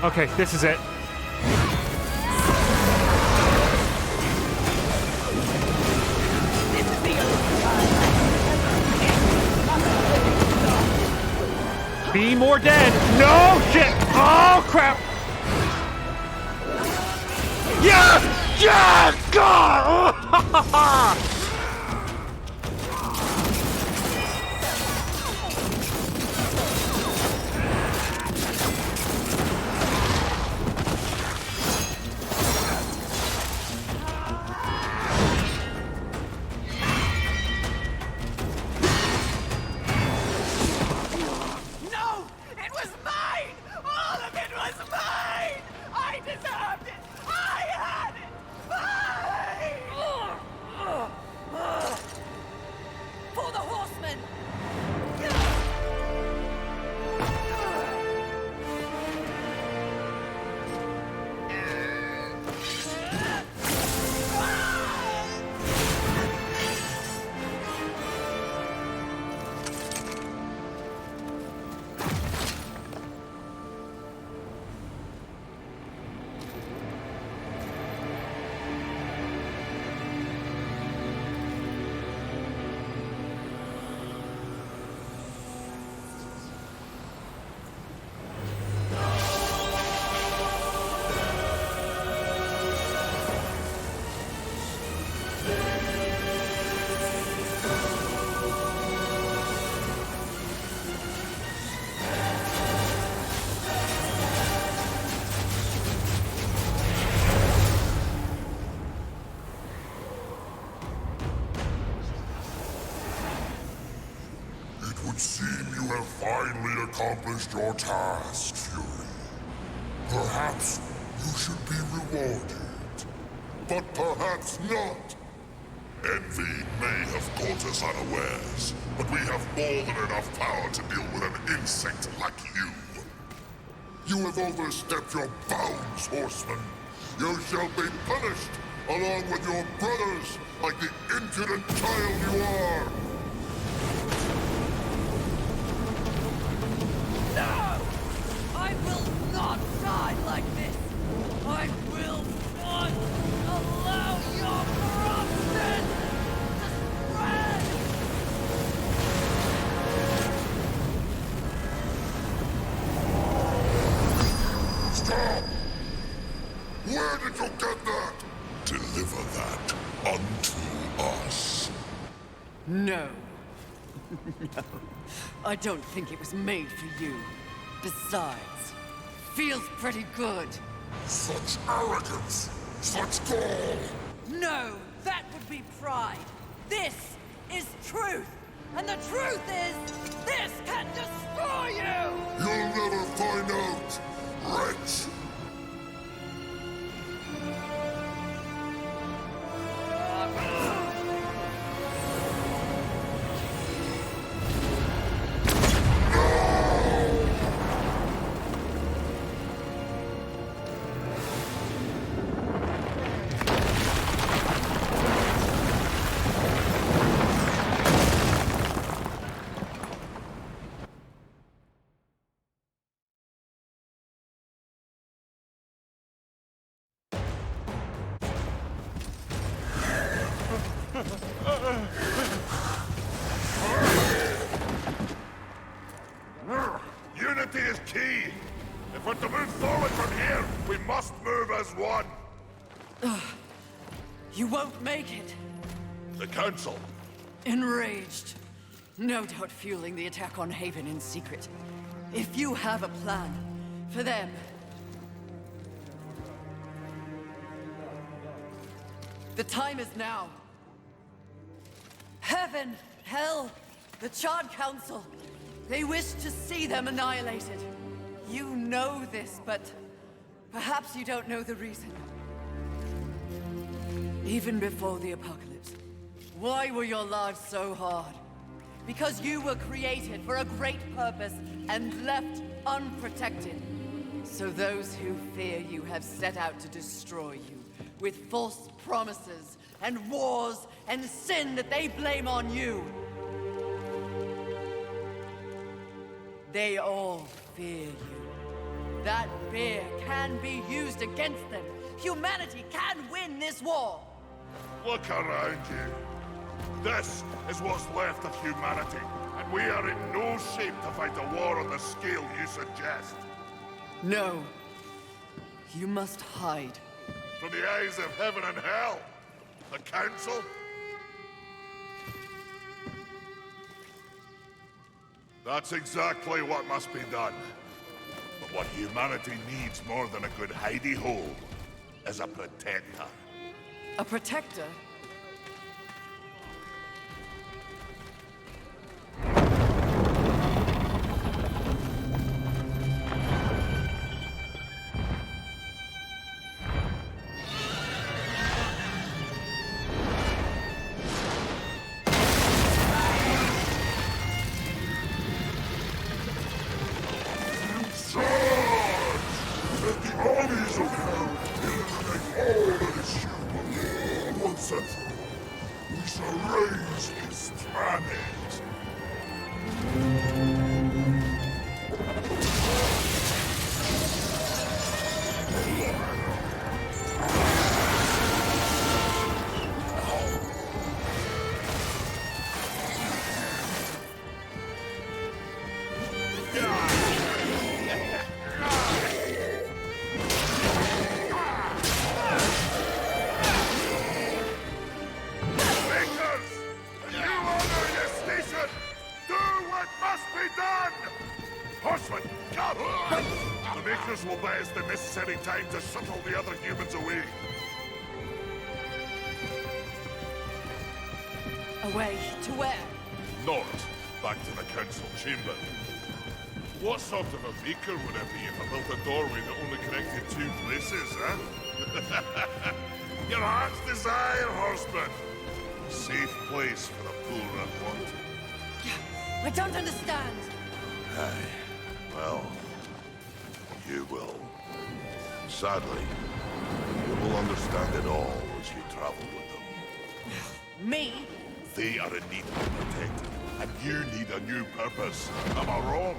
Okay, this is it. This is the only time. Be more dead. No shit. Oh crap. Yes! Yes! God! No! It was mine! All of it was mine! I deserved it! I had it! For the horsemen! It would seem you have finally accomplished your task, Fury. Perhaps you should be rewarded. But perhaps not. Envy may have caught us unawares, but we have more than enough power to deal with an insect like you. You have overstepped your bounds, horseman. You shall be punished, along with your brothers, like the impudent child you are. No! I will not die like this! I will not allow your corruption to spread! Stop! Where did you get that? Deliver that unto us. No. No. I don't think it was made for you. Besides, feels pretty good. Such arrogance! Such gall! No, that would be pride. This is truth. And the truth is, this can destroy you! You'll never find out, wretch! Unity is key! If we're to move forward from here, we must move as one! You won't make it. The Council! Enraged. No doubt fueling the attack on Haven in secret. If you have a plan for them... The time is now. Heaven, hell, the Charred Council. They wish to see them annihilated. You know this, but perhaps you don't know the reason. Even before the apocalypse, why were your lives so hard? Because you were created for a great purpose and left unprotected. So those who fear you have set out to destroy you with false promises and wars and sin that they blame on you. They all fear you. That fear can be used against them. Humanity can win this war. Look around you. This is what's left of humanity, and we are in no shape to fight a war on the scale you suggest. No. You must hide. From the eyes of heaven and hell. The Council? That's exactly what must be done. But what humanity needs more than a good hidey-hole is a protector. A protector? Will buy us the necessary time to shuttle the other humans away. Away to where? North, back to the council chamber. What sort of a maker would it be if I built a doorway that only connected two places, huh? Your heart's desire, horseman. Safe place for the poor and wanted. I don't understand. Aye, well... you will. Sadly, you will understand it all as you travel with them. Me? They are in need of a protector, and you need a new purpose. Am I wrong?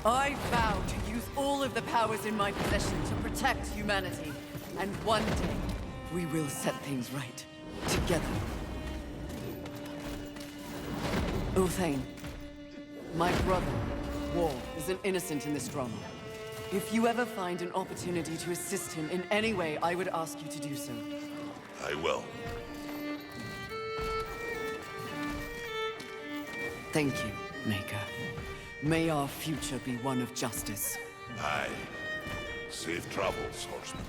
I vow to use all of the powers in my possession to protect humanity. And one day, we will set things right. Together. Uthane, my brother, War, is an innocent in this drama. If you ever find an opportunity to assist him in any way, I would ask you to do so. I will. Thank you, Maker. May our future be one of justice. Aye. Safe travels, horseman.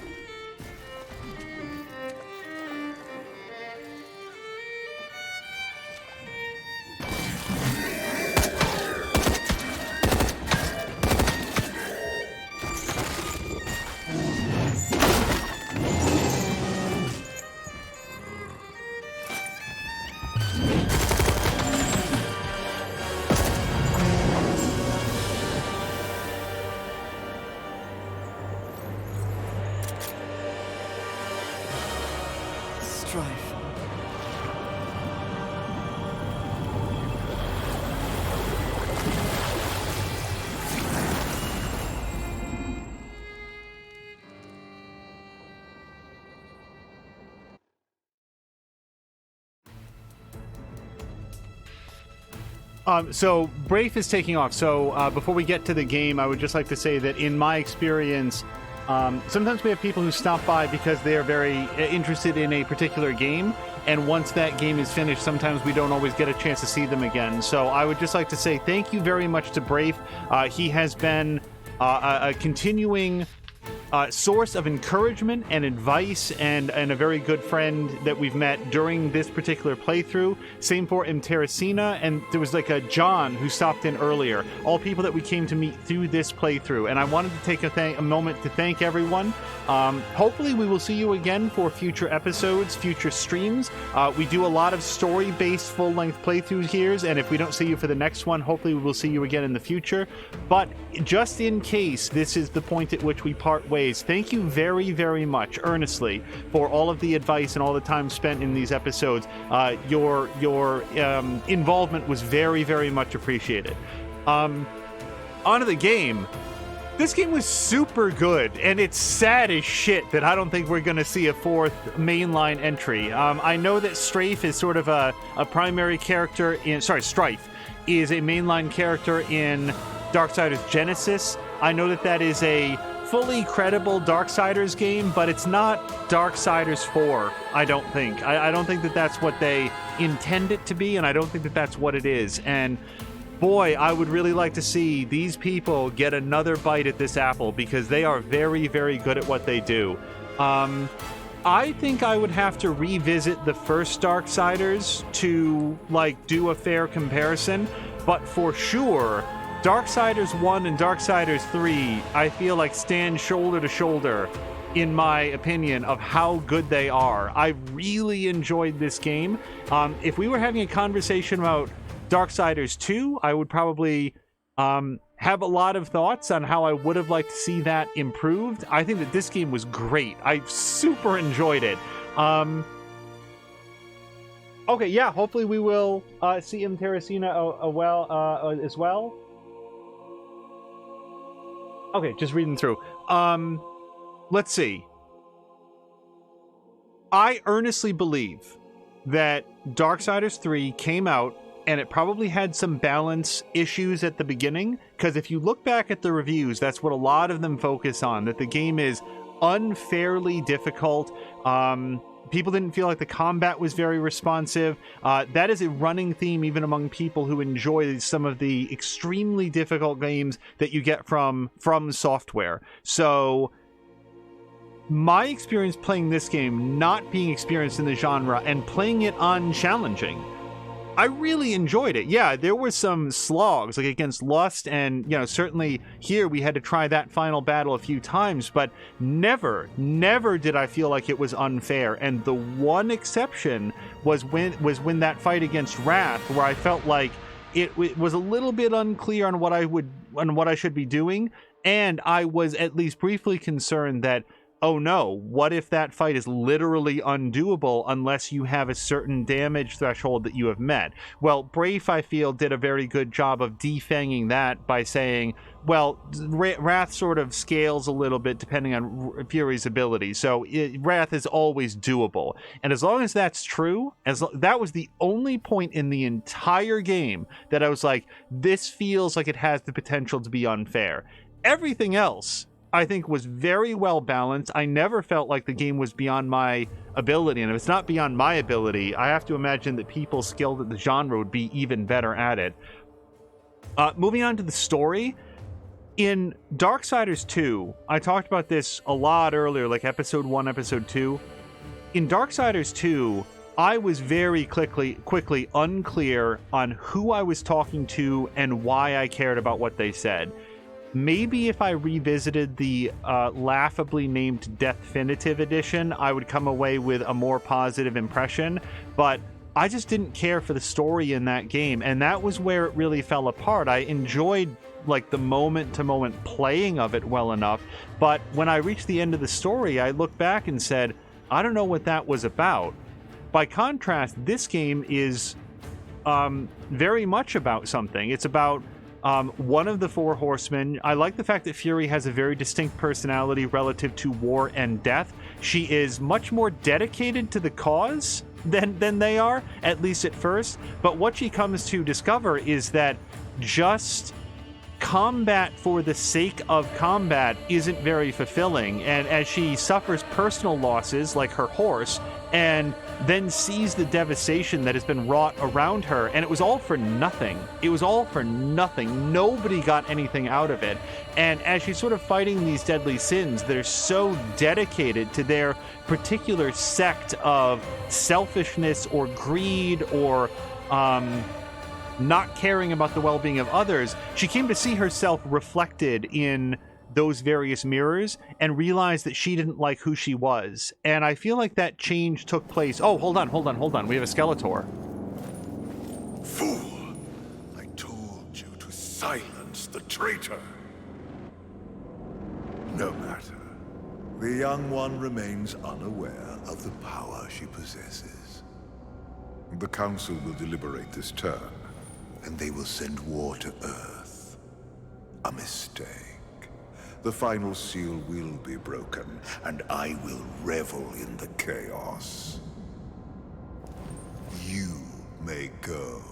Strife. So Brafe is taking off. So before we get to the game, I would just like to say that in my experience, sometimes we have people who stop by because they are very interested in a particular game. And once that game is finished, sometimes we don't always get a chance to see them again. So I would just like to say thank you very much to Brafe. He has been a continuing source of encouragement and advice, and a very good friend that we've met during this particular playthrough. Same for Terracina, and there was like a John who stopped in earlier. All people that we came to meet through this playthrough, and I wanted to take a moment to thank everyone. Hopefully we will see you again for future episodes, future streams. We do a lot of story-based full-length playthroughs here, and if we don't see you for the next one, hopefully we will see you again in the future. But just in case this is the point at which we part ways, thank you very, very much, earnestly, for all of the advice and all the time spent in these episodes. Your involvement was very, very much appreciated. Onto the game. This game was super good, and it's sad as shit that I don't think we're going to see a fourth mainline entry. I know that Strife is sort of a primary character in... Sorry, Strife is a mainline character in Darksiders Genesis. I know that is a fully credible Darksiders game, but it's not Darksiders 4, I don't think. I don't think that that's what they intend it to be, and I don't think that that's what it is. And boy, I would really like to see these people get another bite at this apple, because they are very, very good at what they do. I think I would have to revisit the first Darksiders to, like, do a fair comparison, but for sure, Darksiders 1 and Darksiders 3, I feel like stand shoulder to shoulder, in my opinion, of how good they are. I really enjoyed this game. If we were having a conversation about Darksiders 2, I would probably have a lot of thoughts on how I would have liked to see that improved. I think that this game was great. I super enjoyed it. Okay, yeah, hopefully we will see Terracina as well. Okay, just reading through. Let's see. I earnestly believe that Darksiders 3 came out and it probably had some balance issues at the beginning, because if you look back at the reviews, that's what a lot of them focus on, that the game is unfairly difficult. People didn't feel like the combat was very responsive. That is a running theme even among people who enjoy some of the extremely difficult games that you get from software. So my experience playing this game, not being experienced in the genre, and playing it on challenging, I really enjoyed it. Yeah, there were some slogs, like against Lust, and, you know, certainly here we had to try that final battle a few times, but never did I feel like it was unfair. And the one exception was when that fight against Wrath, where I felt like it was a little bit unclear on what I should be doing, and I was at least briefly concerned that, oh no, what if that fight is literally undoable unless you have a certain damage threshold that you have met? Well, Brave, I feel, did a very good job of defanging that by saying, well, Wrath sort of scales a little bit depending on Fury's ability, so Wrath is always doable. And as long as that's true, that was the only point in the entire game that I was like, this feels like it has the potential to be unfair. Everything else, I think, was very well balanced. I never felt like the game was beyond my ability, and if it's not beyond my ability, I have to imagine that people skilled at the genre would be even better at it. Moving on to the story, in Darksiders 2, I talked about this a lot earlier, like episode 1, episode 2. In Darksiders 2, I was very quickly unclear on who I was talking to and why I cared about what they said. Maybe if I revisited the laughably named Definitive Edition, I would come away with a more positive impression, but I just didn't care for the story in that game, and that was where it really fell apart. I enjoyed, like, the moment-to-moment playing of it well enough, but when I reached the end of the story, I looked back and said, I don't know what that was about. By contrast, this game is very much about something. It's about one of the four horsemen. I like the fact that Fury has a very distinct personality relative to war and death. She is much more dedicated to the cause than they are, at least at first. But what she comes to discover is that just combat for the sake of combat isn't very fulfilling. And as she suffers personal losses, like her horse, and then sees the devastation that has been wrought around her, and it was all for nothing. It was all for nothing. Nobody got anything out of it. And as she's sort of fighting these deadly sins that are so dedicated to their particular sect of selfishness or greed or not caring about the well-being of others, she came to see herself reflected in those various mirrors and realized that she didn't like who she was. And I feel like that change took place. Oh, hold on. We have a Skeletor. Fool! I told you to silence the traitor. No matter. The young one remains unaware of the power she possesses. The Council will deliberate this turn, and they will send war to Earth. A mistake. The final seal will be broken, and I will revel in the chaos. You may go.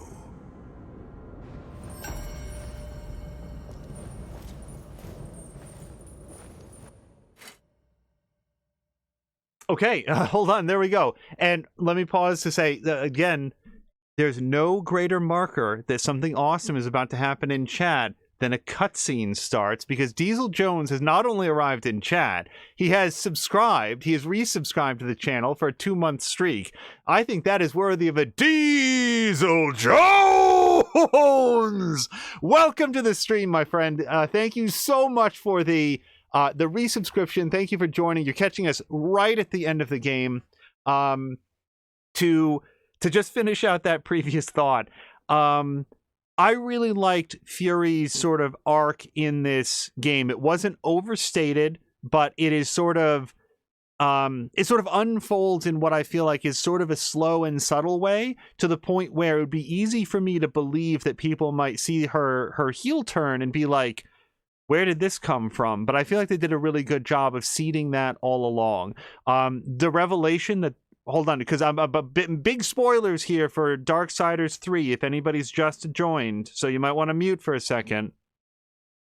Okay, hold on. There we go. And let me pause to say, again, there's no greater marker that something awesome is about to happen in chat than a cutscene starts, because Diesel Jones has not only arrived in chat, he has subscribed, he has resubscribed to the channel for a 2-month streak. I think that is worthy of a Diesel Jones! Welcome to the stream, my friend. Thank you so much for the resubscription. Thank you for joining. You're catching us right at the end of the game. To just finish out that previous thought, I really liked Fury's sort of arc in this game. It wasn't overstated, but it is sort of it sort of unfolds in what I feel like is sort of a slow and subtle way, to the point where it would be easy for me to believe that people might see her heel turn and be like, where did this come from? But I feel like they did a really good job of seeding that all along. The revelation that, hold on, because I'm a bit big spoilers here for Darksiders 3, if anybody's just joined, so you might want to mute for a second.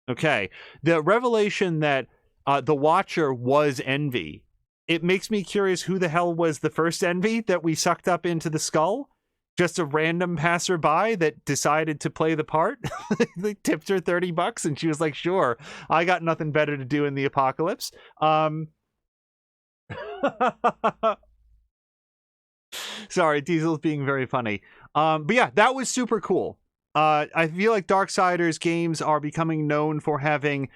Okay. The revelation that the Watcher was Envy. It makes me curious who the hell was the first Envy that we sucked up into the skull? Just a random passerby that decided to play the part? They tipped her $30 and she was like, sure, I got nothing better to do in the apocalypse. Sorry, Diesel's being very funny. But yeah, that was super cool. I feel like Darksiders games are becoming known for having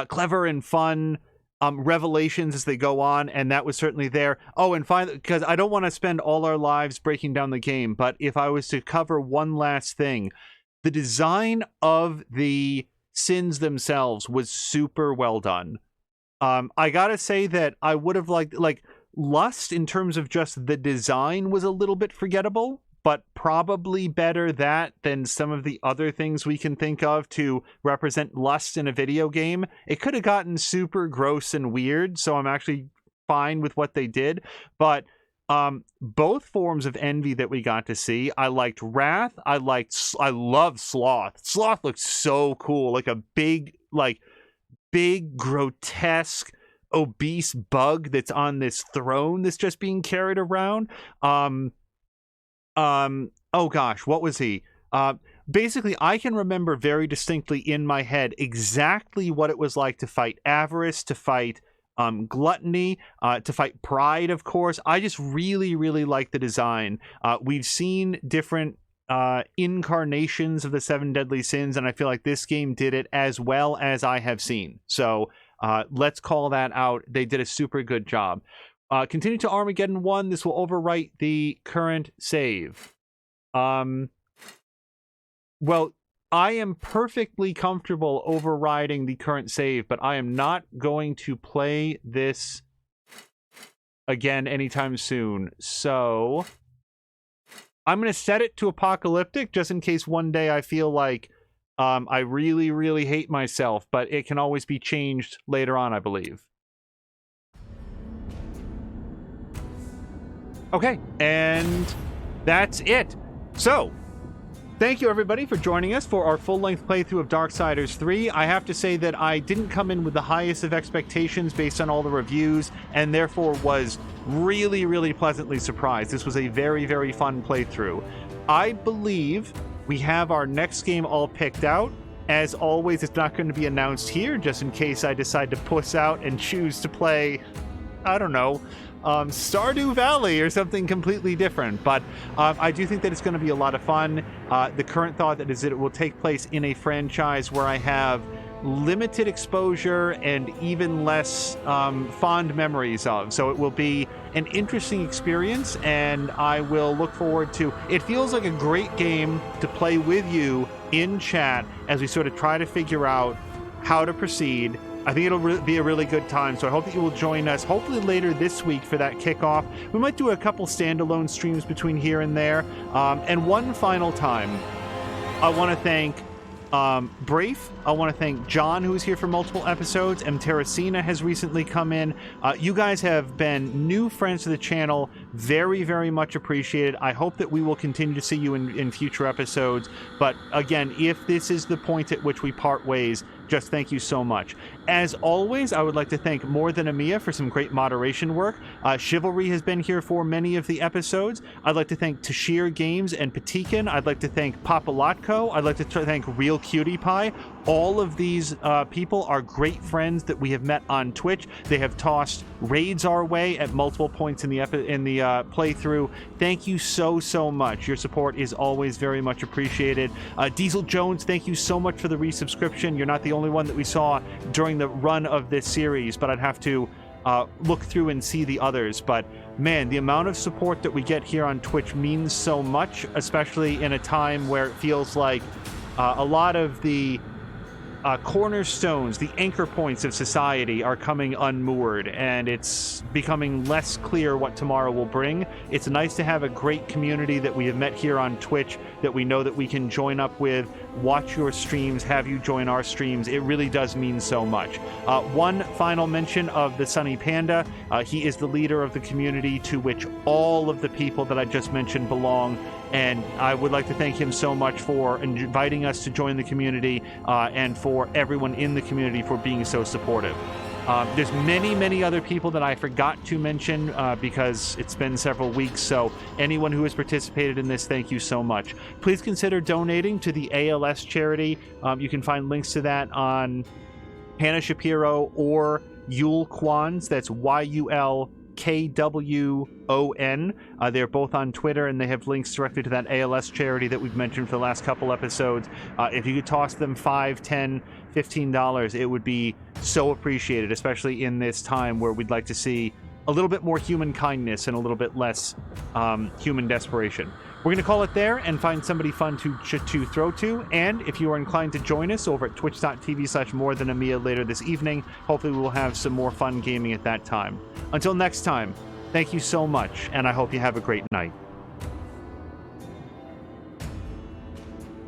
clever and fun revelations as they go on, and that was certainly there. Oh, and finally, because I don't want to spend all our lives breaking down the game, but if I was to cover one last thing, the design of the sins themselves was super well done. I gotta say that I would have liked, like, Lust, in terms of just the design, was a little bit forgettable, but probably better that than some of the other things we can think of to represent lust in a video game. It could have gotten super gross and weird, so I'm actually fine with what they did. But both forms of envy that we got to see, I liked Wrath. I love Sloth. Sloth looks so cool, like a big grotesque obese bug that's on this throne that's just being carried around. Oh gosh, what was he? Basically, I can remember very distinctly in my head exactly what it was like to fight avarice, to fight gluttony, to fight pride, of course. I just really, really like the design. We've seen different incarnations of the 7 deadly sins, and I feel like this game did it as well as I have seen. So let's call that out. They did a super good job. Continue to Armageddon 1. This will overwrite the current save. Well, I am perfectly comfortable overriding the current save, but I am not going to play this again anytime soon. So I'm going to set it to apocalyptic just in case one day I feel like I really, really hate myself, but it can always be changed later on, I believe. Okay, and that's it. So, Thank you, everybody, for joining us for our full-length playthrough of Darksiders 3. I have to say that I didn't come in with the highest of expectations based on all the reviews, and therefore was really, really pleasantly surprised. This was a very, very fun playthrough. I believe we have our next game all picked out. As always, it's not going to be announced here, just in case I decide to puss out and choose to play, I don't know, Stardew Valley or something completely different. But I do think that it's going to be a lot of fun. The current thought is that it will take place in a franchise where I have limited exposure and even less fond memories of. So it will be an interesting experience, and I will look forward to it. Feels like a great game to play with you in chat as we sort of try to figure out how to proceed. I think it'll be a really good time, so I hope that you will join us hopefully later this week for that kickoff. We might do a couple standalone streams between here and there. And one final time, I want to thank Brafe. I want to thank John, who is here for multiple episodes, and Terracina has recently come in. You guys have been new friends to the channel. Very, very much appreciated. I hope that we will continue to see you in future episodes. But again, if this is the point at which we part ways, just thank you so much. As always, I would like to thank More Than Amiya for some great moderation work. Chivalry has been here for many of the episodes. I'd like to thank Tashir Games and Patikin. I'd like to thank Papalatko. I'd like to thank Real Cutie Pie. All of these people are great friends that we have met on Twitch. They have tossed raids our way at multiple points in the playthrough. Thank you so much. Your support is always very much appreciated. Diesel Jones, thank you so much for the resubscription. You're not the only one that we saw during the run of this series, but I'd have to look through and see the others. But man, the amount of support that we get here on Twitch means so much, especially in a time where it feels like a lot of the cornerstones, the anchor points of society are coming unmoored, and it's becoming less clear what tomorrow will bring. It's nice to have a great community that we have met here on Twitch that we know that we can join up with, watch your streams, have you join our streams. It really does mean so much. One final mention of the Sunny Panda. He is the leader of the community to which all of the people that I just mentioned belong. And I would like to thank him so much for inviting us to join the community and for everyone in the community for being so supportive. There's many other people that I forgot to mention because it's been several weeks, so anyone who has participated in this, thank you so much. Please consider donating to the ALS charity. You can find links to that on Hannah Shapiro or Yul Kwans. That's YULKWON. They're both on Twitter, and they have links directly to that ALS charity that we've mentioned for the last couple episodes. If you could toss them $5, $10, $15, it would be so appreciated, especially in this time where we'd like to see a little bit more human kindness and a little bit less human desperation. We're going to call it there and find somebody fun to throw to. And if you are inclined to join us over at twitch.tv/morethanamiya later this evening, hopefully we will have some more fun gaming at that time. Until next time, thank you so much, and I hope you have a great night.